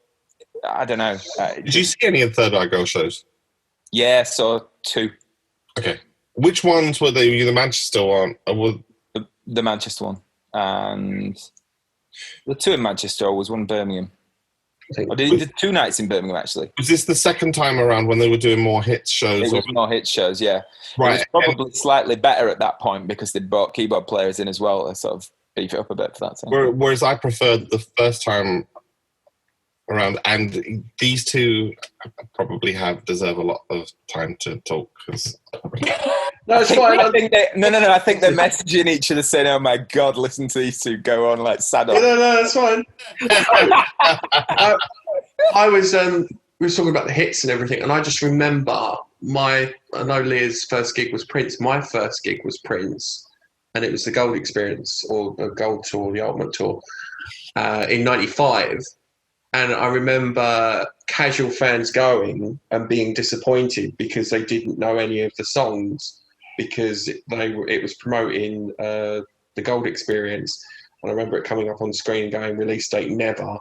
I don't know.
Did you see any of Third Eye Girl shows?
Yeah, saw 2.
Okay. Which ones were they? The Manchester one?
The Manchester one. And the 2 in Manchester, was one in Birmingham. I did 2 nights in Birmingham, actually.
Was this the second time around when they were doing more hits shows?
It was more hits shows, yeah.
Right.
It was probably slightly better at that point, because they'd brought keyboard players in as well to sort of beef it up a bit for that time.
Whereas I preferred the first time around, and these two probably deserve a lot of time to talk, because
no, it's fine.
I think they're messaging each other saying, "Oh my God, listen to these two go on like saddle."
No, that's fine. I was we were talking about the hits and everything, and I just remember I know Leah's first gig was Prince. My first gig was Prince, and it was the Gold Experience, or the Gold Tour, the Ultimate Tour, in '95. And I remember casual fans going and being disappointed because they didn't know any of the songs, because it was promoting the Gold Experience. And I remember it coming up on screen going, release date never.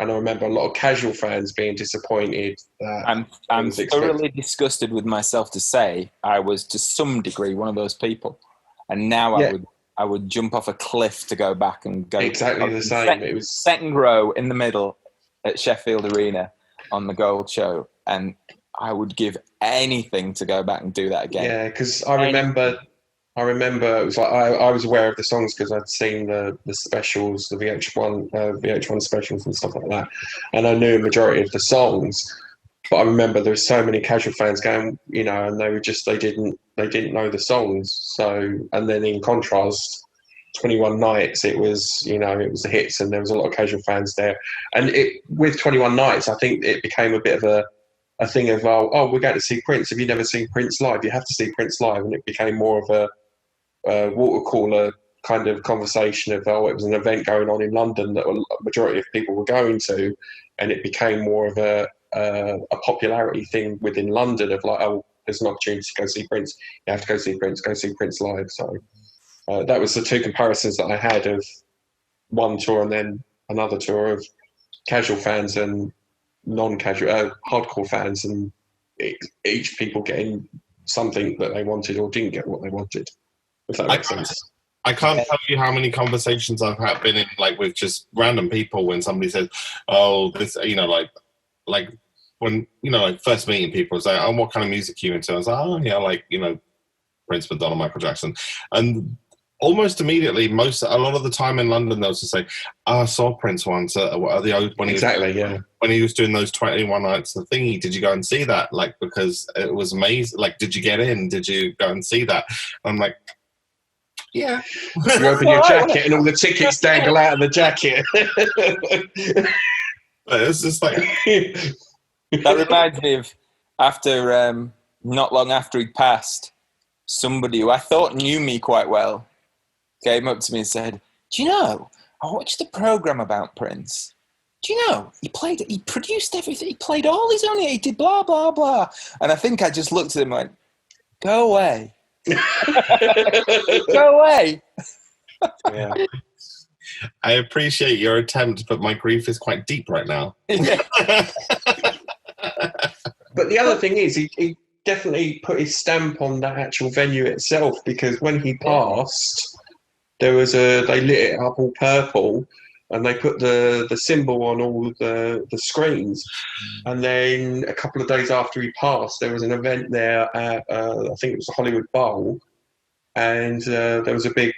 And I remember a lot of casual fans being disappointed.
I'm thoroughly disgusted with myself to say I was to some degree one of those people. And now I would jump off a cliff to go back and go.
Exactly the same.
It was second row in the middle at Sheffield Arena on the Gold Show, and I would give anything to go back and do that again.
Yeah, because I remember it was like I was aware of the songs because I'd seen the specials, the VH1 specials and stuff like that, and I knew a majority of the songs. But I remember there were so many casual fans going, and they didn't know the songs. So, and then in contrast, 21 Nights, it was the hits, and there was a lot of casual fans there. And with 21 Nights, I think it became a bit of a thing of, we're going to see Prince. If you've never seen Prince live, you have to see Prince live. And it became more of a water cooler kind of conversation of, it was an event going on in London that a majority of people were going to, and it became more of a popularity thing within London of like, there's an opportunity to go see Prince. You have to go see Prince live. So that was the 2 comparisons that I had of one tour and then another tour of casual fans and non-casual, hardcore fans, and each people getting something that they wanted or didn't get what they wanted, if that makes sense.
I can't tell you how many conversations I've been in, like, with just random people when somebody says, this, like when, like first meeting people say, what kind of music are you into? I was like, Prince, Madonna, Michael Jackson. And almost immediately, a lot of the time in London, they'll just say, I saw Prince once when he was doing those 21 nights of thingy. Did you go and see that? Like, because it was amazing. Like, did you get in? Did you go and see that? I'm like, yeah.
You open your jacket and all the tickets dangle out of the jacket.
It's just like...
That reminds me of after, not long after he'd passed, somebody who I thought knew me quite well came up to me and said, do you know, I watched a programme about Prince. Do you know, he produced everything, he played all his own, he did blah, blah, blah. And I think I just looked at him and went, go away. Go away.
Yeah. I appreciate your attempt, but my grief is quite deep right now.
But the other thing is, he definitely put his stamp on that actual venue itself, because when he passed, they lit it up all purple, and they put the symbol on all the screens. And then a couple of days after he passed, there was an event there at I think it was the Hollywood Bowl, and there was a big,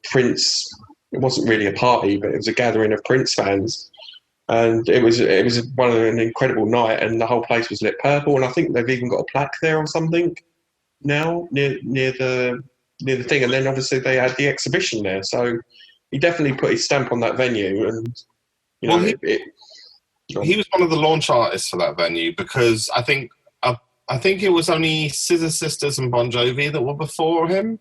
Prince. It wasn't really a party, but it was a gathering of Prince fans. And it was an incredible night, and the whole place was lit purple. And I think they've even got a plaque there or something now near the thing. And then obviously they had the exhibition there, so he definitely put his stamp on that venue. And he
was one of the launch artists for that venue, because I think it was only Scissor Sisters and Bon Jovi that were before him.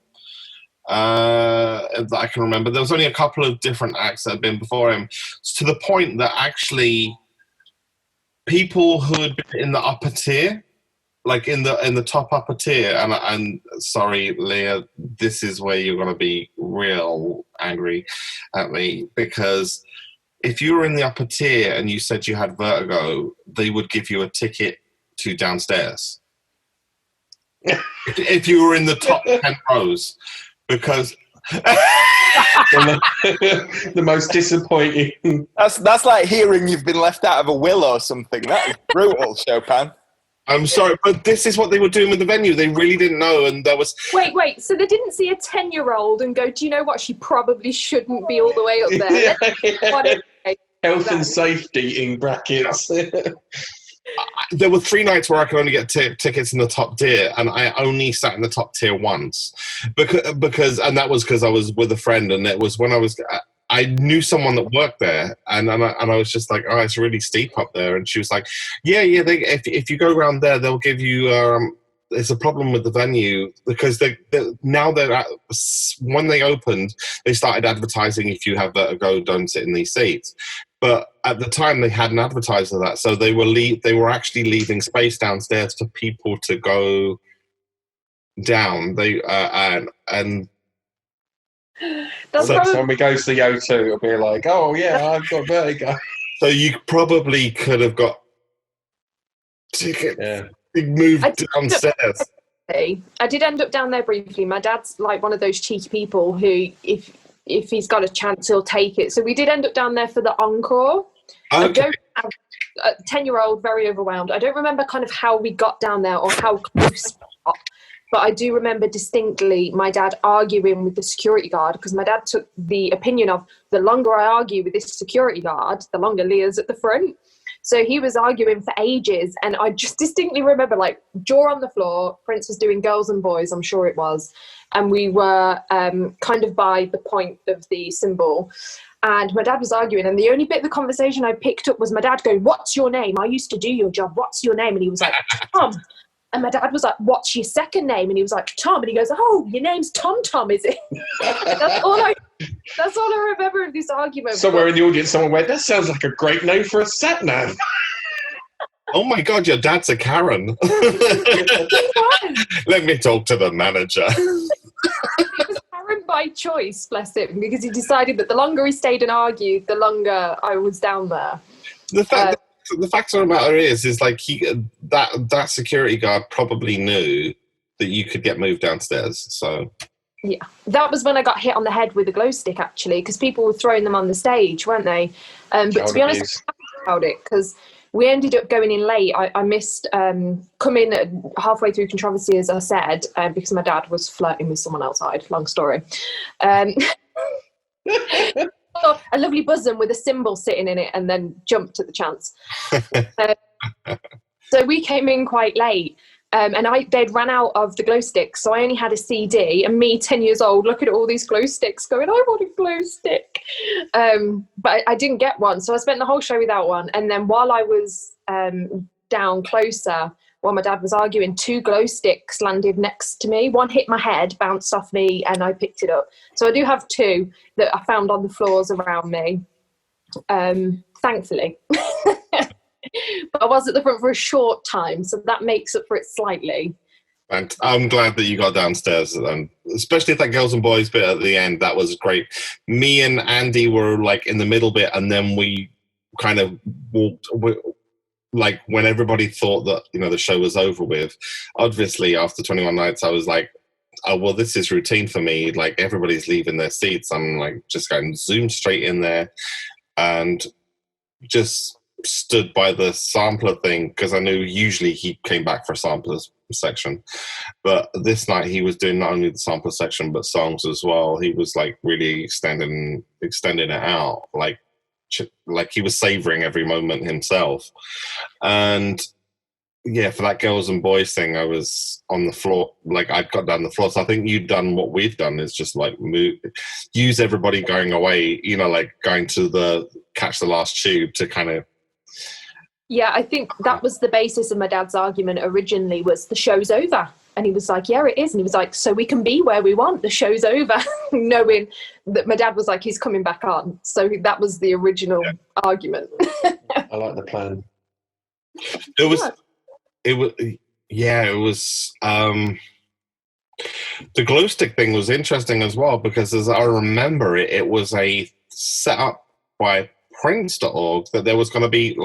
That I can remember. There was only a couple of different acts that had been before him, to the point that actually people who had been in the upper tier, like in the top upper tier, and sorry, Leah, this is where you're going to be real angry at me, because if you were in the upper tier and you said you had vertigo, they would give you a ticket to downstairs. If you were in the top 10 rows. Because
the most disappointing.
That's like hearing you've been left out of a will or something. That is brutal, Chopin.
I'm sorry, but this is what they were doing with the venue. They really didn't know, and there was...
Wait, so they didn't see a 10-year-old and go, do you know what, she probably shouldn't be all the way up there.
Yeah. Health and safety in brackets.
There were 3 nights where I could only get tickets in the top tier, and I only sat in the top tier once, because and that was because I was with a friend, and it was when I knew someone that worked there, and I was just like, oh, it's really steep up there, and she was like, yeah, if you go around there, they'll give you. It's a problem with the venue, because when they opened, they started advertising, if you have vertigo, don't sit in these seats. But at the time, they hadn't advertised that, so they were actually leaving space downstairs for people to go down. They and
that's so when we go to the O2, it'll be like, oh yeah, I've got vertigo.
So you probably could have got tickets. Yeah. Moved downstairs.
I did end up down there briefly. My dad's like one of those cheeky people who, if he's got a chance, he'll take it. So we did end up down there for the encore.
Okay.
A 10-year-old, very overwhelmed. I don't remember kind of how we got down there or how close, but I do remember distinctly my dad arguing with the security guard, because my dad took the opinion of, the longer I argue with this security guard, the longer Leah's at the front. So he was arguing for ages, and I just distinctly remember, like, jaw on the floor, Prince was doing Girls and Boys, I'm sure it was, and we were kind of by the point of the symbol, and my dad was arguing, and the only bit of the conversation I picked up was my dad going, what's your name? I used to do your job. What's your name? And he was like, Tom. And my dad was like, what's your second name? And he was like, Tom. And he goes, oh, your name's Tom, is it? That's all I remember of this argument.
Somewhere in the audience, someone went, that sounds like a great name for a sat-nav.
Oh my God, your dad's a Karen. Let me talk to the manager.
It was Karen by choice, bless him, because he decided that the longer he stayed and argued, the longer I was down there.
The fact of the matter is like that security guard probably knew that you could get moved downstairs. So
yeah, that was when I got hit on the head with a glow stick, actually, because people were throwing them on the stage, weren't they? But to be honest, I about it, because we ended up going in late. I missed coming halfway through Controversy, as I said, because my dad was flirting with someone outside. Long story. A lovely bosom with a cymbal sitting in it, and then jumped at the chance. So we came in quite late. And they'd ran out of the glow sticks, so I only had a CD, and me, 10 years old, looking at all these glow sticks going, I want a glow stick. But I didn't get one, so I spent the whole show without one. And then while I was down closer, while my dad was arguing, 2 glow sticks landed next to me. One hit my head, bounced off me, and I picked it up. So I do have 2 that I found on the floors around me, thankfully. But I was at the front for a short time, so that makes up for it slightly.
And I'm glad that you got downstairs, especially that girls and boys bit at the end. That was great. Me and Andy were like in the middle bit, and then we kind of walked. Like when everybody thought that the show was over with. Obviously, after 21 nights, I was like, "Oh well, this is routine for me. Like everybody's leaving their seats. I'm like just going zoom straight in there, and just." Stood by the sampler thing because I knew usually he came back for a samplers section, but this night he was doing not only the sampler section but songs as well. He was like really extending it out, like he was savoring every moment himself. And yeah, for that girls and boys thing, I was on the floor, like I got down the floor. So I think you've done what we've done, is just like use everybody going away, like going to the catch the last tube to kind of.
Yeah, I think that was the basis of my dad's argument originally, was the show's over. And he was like, yeah, it is. And he was like, so we can be where we want. The show's over. Knowing that my dad was like, he's coming back on. So that was the original argument.
I like the plan.
It was the glow stick thing was interesting as well, because as I remember it was a setup by Prince.org that there was going to be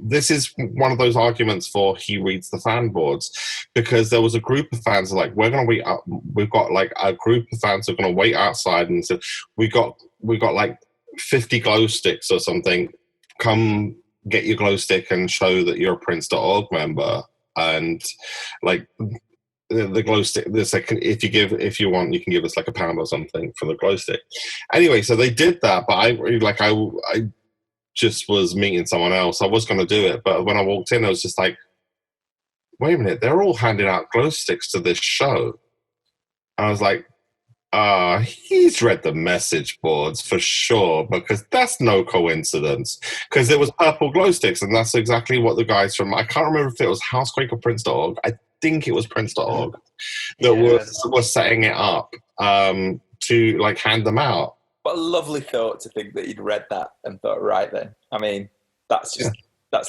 this is one of those arguments for he reads the fan boards, because there was a group of fans like, we're going to wait up. We've got like a group of fans who are going to wait outside and said, we got like 50 glow sticks or something. Come get your glow stick and show that you're a Prince.org member. And like the glow stick, there's like, if you want, you can give us like £1 or something for the glow stick. Anyway, so they did that, but I just was meeting someone else. I was going to do it, but when I walked in, I was just like, wait a minute, they're all handing out glow sticks to this show. I was like, he's read the message boards for sure, because that's no coincidence, because it was purple glow sticks, and that's exactly what the guys from, I can't remember if it was Housequake or Prince.org, I think it was Prince.org, that was setting it up to like hand them out.
What a lovely thought to think that you'd read that and thought, right then. I mean, that's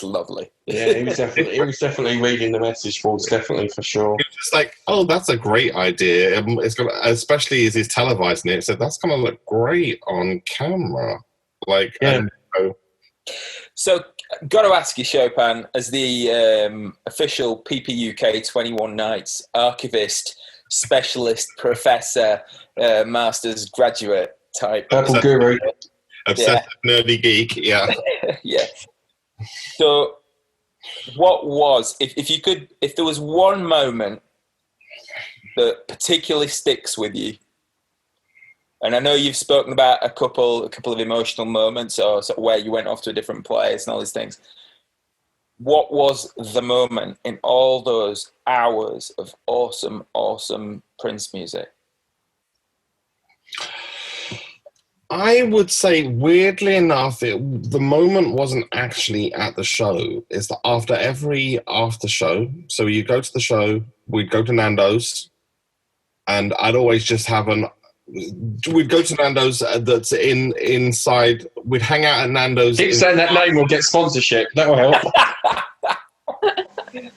lovely.
Yeah, he was definitely reading the message boards, definitely, for sure.
It was just like, oh, that's a great idea. It's gonna, especially as he's televising it, so that's going to look great on camera. Like,
yeah.
So, got to ask you, Chopin, as the official PPUK 21 Nights archivist, specialist, professor, master's graduate type.
Purple guru.
Obsessive nerdy geek, yeah.
Yeah. So, what was, if there was one moment that particularly sticks with you, and I know you've spoken about a couple of emotional moments, or sort of where you went off to a different place and all these things. What was the moment in all those hours of awesome Prince music?
I would say, weirdly enough, the moment wasn't actually at the show. It's that after every after show, so you go to the show, we'd go to Nando's, and I'd always just have we'd go to Nando's that's inside, we'd hang out at Nando's.
Keep saying that name, we'll get sponsorship. That will help.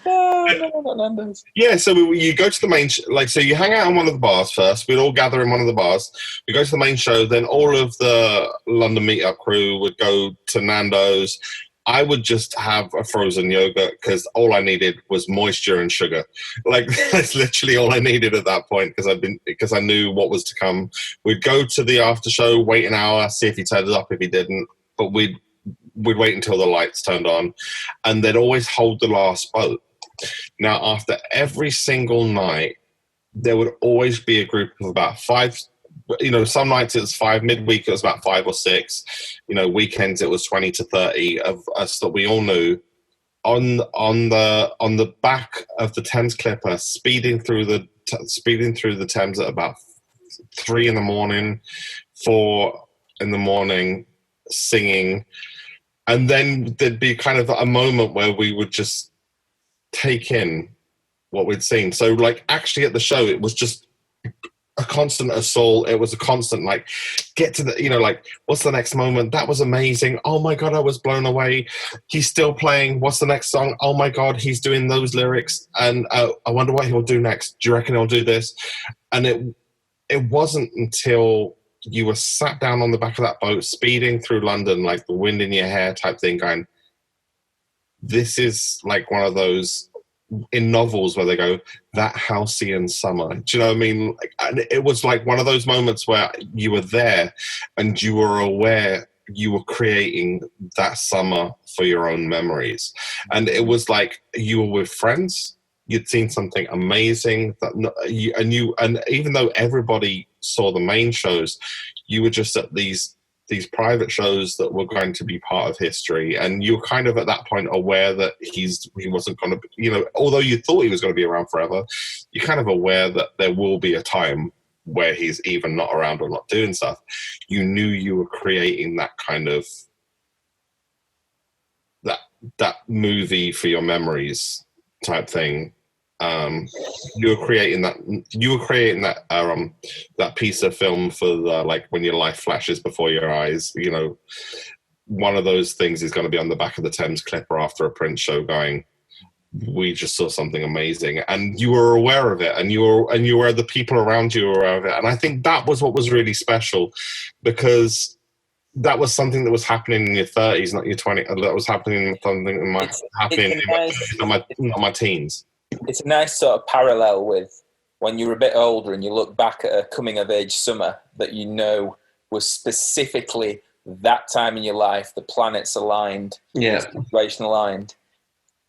No, Nando's.
Yeah, so you go to the main, so you hang out in one of the bars first. We'd all gather in one of the bars. We go to the main show. Then all of the London meetup crew would go to Nando's. I would just have a frozen yogurt because all I needed was moisture and sugar. Like, that's literally all I needed at that point, because I knew what was to come. We'd go to the after show, wait an hour, see if he turned up. If he didn't, but we'd we'd wait until the lights turned on, and they'd always hold the last boat. Now, after every single night, there would always be a group of about 5. Some nights it was 5, midweek it was about 5 or 6. Weekends it was 20 to 30 of us that we all knew on the back of the Thames Clipper, speeding through the Thames at about 3 in the morning, 4 in the morning, singing. And then there'd be kind of a moment where we would just take in what we'd seen. So, like, actually at the show, it was just a constant assault. It was a constant, like, get to the, what's the next moment? That was amazing. Oh my God, I was blown away. He's still playing. What's the next song? Oh my God, he's doing those lyrics. And I wonder what he'll do next. Do you reckon he'll do this? And it wasn't until you were sat down on the back of that boat, speeding through London, like the wind in your hair type thing, going, this is like one of those in novels where they go, that halcyon summer. Do you know what I mean? And it was like one of those moments where you were there and you were aware you were creating that summer for your own memories. And it was like you were with friends. You'd seen something amazing and even though everybody saw the main shows, you were just at these private shows that were going to be part of history, and you were kind of at that point aware that he wasn't going to, although you thought he was going to be around forever, you're kind of aware that there will be a time where he's even not around or not doing stuff. You knew you were creating that kind of that movie for your memories type thing. You were creating that that piece of film for the, like, when your life flashes before your eyes. One of those things is going to be on the back of the Thames Clipper after a Prince show, going, we just saw something amazing, and you were aware of it, and you were the people around you were aware of it. And I think that was what was really special, because that was something that was happening in your 30s, not your 20s. That was happening in my teens.
It's a nice sort of parallel with when you're a bit older and you look back at a coming-of-age summer that was specifically that time in your life, the planets aligned, the situation aligned.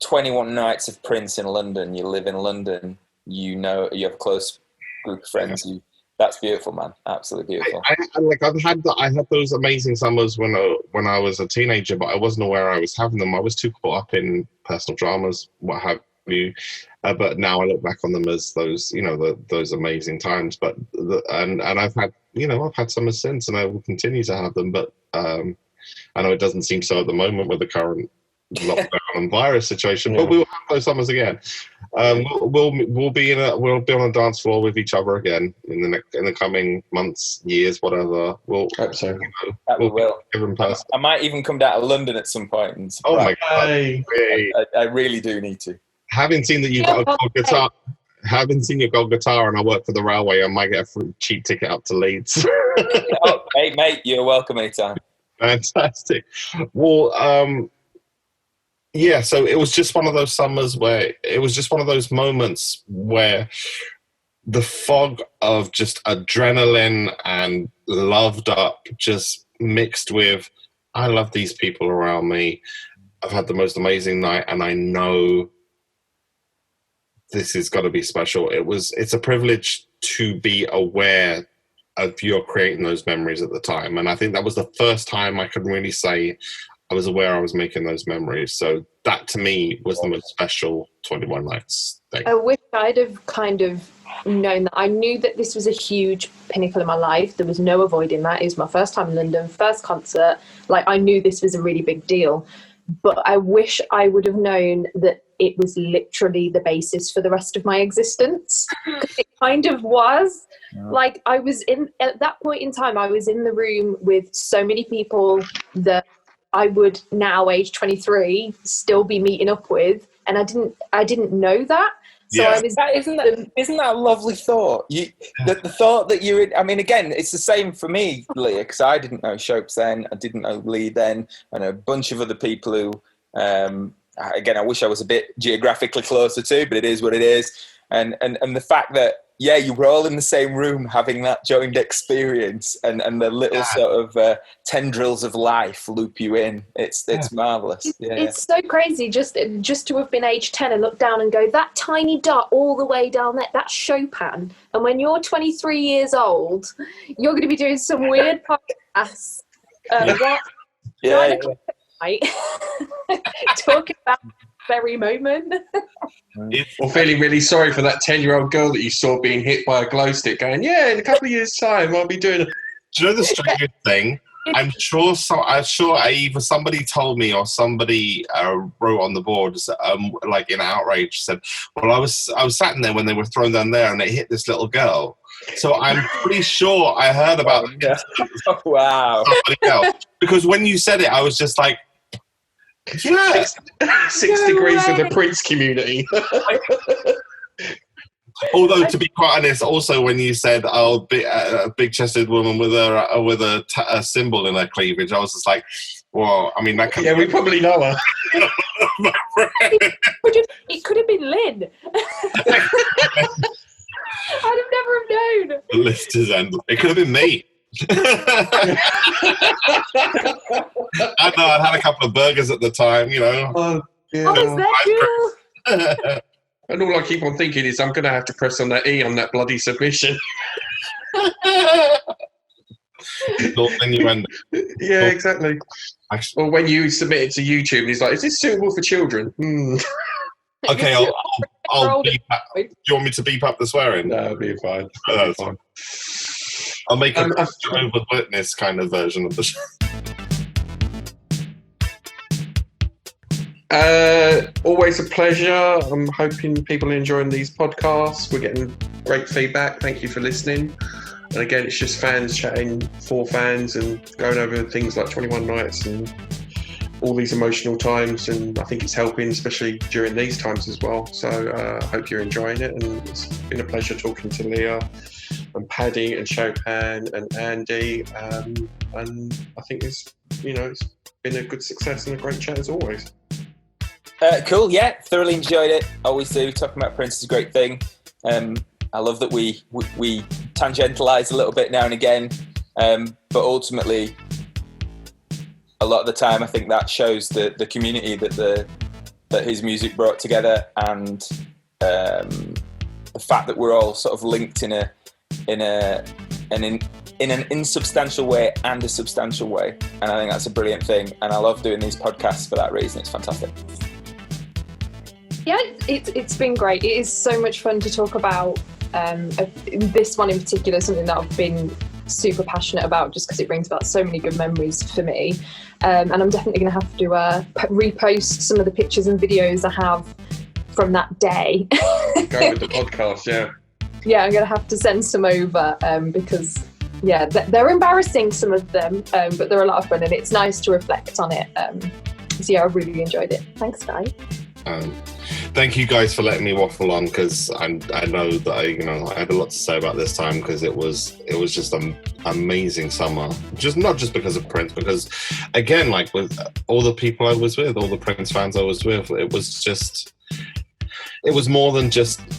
21 nights of Prince in London, you live in London, you have a close group of friends. That's beautiful, man. Absolutely beautiful.
I had those amazing summers when I was a teenager, but I wasn't aware I was having them. I was too caught up in personal dramas, what have you. But now I look back on them as those, those amazing times. But I've had summers since, and I will continue to have them. But I know it doesn't seem so at the moment with the current lockdown and virus situation. But we'll have those summers again. We'll be on a dance floor with each other again in the coming months, years, whatever. We'll hope so.
We will. I might even come down to London at some point. And
oh my God!
I really do need to.
Having seen that you've got a gold guitar, and I work for the railway, I might get a cheap ticket up to Leeds.
Oh, hey, mate, you're welcome anytime.
Fantastic. Well, so it was just one of those summers where it was just one of those moments where the fog of just adrenaline and loved up just mixed with, I love these people around me. I've had the most amazing night, and I know this is got to be special. It's a privilege to be aware of you're creating those memories at the time. And I think that was the first time I could really say I was aware I was making those memories. So that to me was the most special 21 Nights thing.
I wish I'd have kind of known that. I knew that this was a huge pinnacle in my life. There was no avoiding that. It was my first time in London, first concert. Like, I knew this was a really big deal. But I wish I would have known that it was literally the basis for the rest of my existence. It kind of was. Yeah. Like, at that point in time, I was in the room with so many people that I would now, age 23, still be meeting up with, and I didn't know that. So
yeah. Isn't that a lovely thought? The thought that you would, I mean, again, it's the same for me, Leah, because I didn't know Chopin then, I didn't know Lee then, I know a bunch of other people who, again, I wish I was a bit geographically closer to, but it is what it is. And the fact that, yeah, you were all in the same room having that joined experience, and the little sort of tendrils of life loop you in. It's marvellous.
It's so crazy just to have been age 10 and look down and go, that tiny dot all the way down there, that's Chopin. And when you're 23 years old, you're going to be doing some weird podcasts. Talking about very moment.
Or feeling really sorry for that 10-year-old girl that you saw being hit by a glow stick, going, in a couple of years' time I'll be doing it.
Do you know the strangest thing? I'm sure either somebody told me or somebody wrote on the boards, like in outrage, said, well, I was sat in there when they were thrown down there and it hit this little girl. So I'm pretty sure I heard about
wow.
somebody else. Because when you said it, I was just like, yeah.
6 degrees of the Prince community.
Although, to be quite honest, also when you said, a big-chested woman with a symbol in her cleavage, I was just like, well, I mean, that could
we probably know her.
It could have been Lynn. I'd have never have known.
The list is endless. It could have been me. I know, I'd had a couple of burgers at the time, you know.
Oh, yeah.
Oh, is that you?
And all I keep on thinking is I'm going to have to press on that E on that bloody submission. Yeah, exactly. Or when you submit it to YouTube, and he's like, is this suitable for children?
Okay, I'll beep up. Do you want me to beep up the swearing?
No, it'll be fine.
That's fine. I'll make a Jehovah's Witness kind of version of the show.
Always a pleasure. I'm hoping people are enjoying these podcasts. We're getting great feedback. Thank you for listening. And again, it's just fans chatting for fans and going over things like 21 Nights and all these emotional times. And I think it's helping, especially during these times as well. So I hope you're enjoying it. And it's been a pleasure talking to Leah and Paddy and Chopin and Andy. And I think it's been a good success and a great chat as always.
Cool, yeah, thoroughly enjoyed it. Always do. Talking about Prince is a great thing. I love that we tangentialise a little bit now and again, but ultimately, a lot of the time, I think that shows the community that his music brought together, and the fact that we're all sort of linked in an insubstantial way and a substantial way, and I think that's a brilliant thing. And I love doing these podcasts for that reason. It's fantastic.
Yeah, it's been great. It is so much fun to talk about. This one in particular, something that I've been super passionate about, just because it brings about so many good memories for me. And I'm definitely going to have to repost some of the pictures and videos I have from that day.
Go with the podcast, yeah.
Yeah, I'm going to have to send some over because, yeah, they're embarrassing, some of them, but they're a lot of fun, and it's nice to reflect on it. So yeah, I really enjoyed it. Thanks, guys.
Thank you guys for letting me waffle on, because I know that I had a lot to say about this time, because it was just an amazing summer. Not just because of Prince, because again, like with all the people I was with, all the Prince fans I was with, it was more than just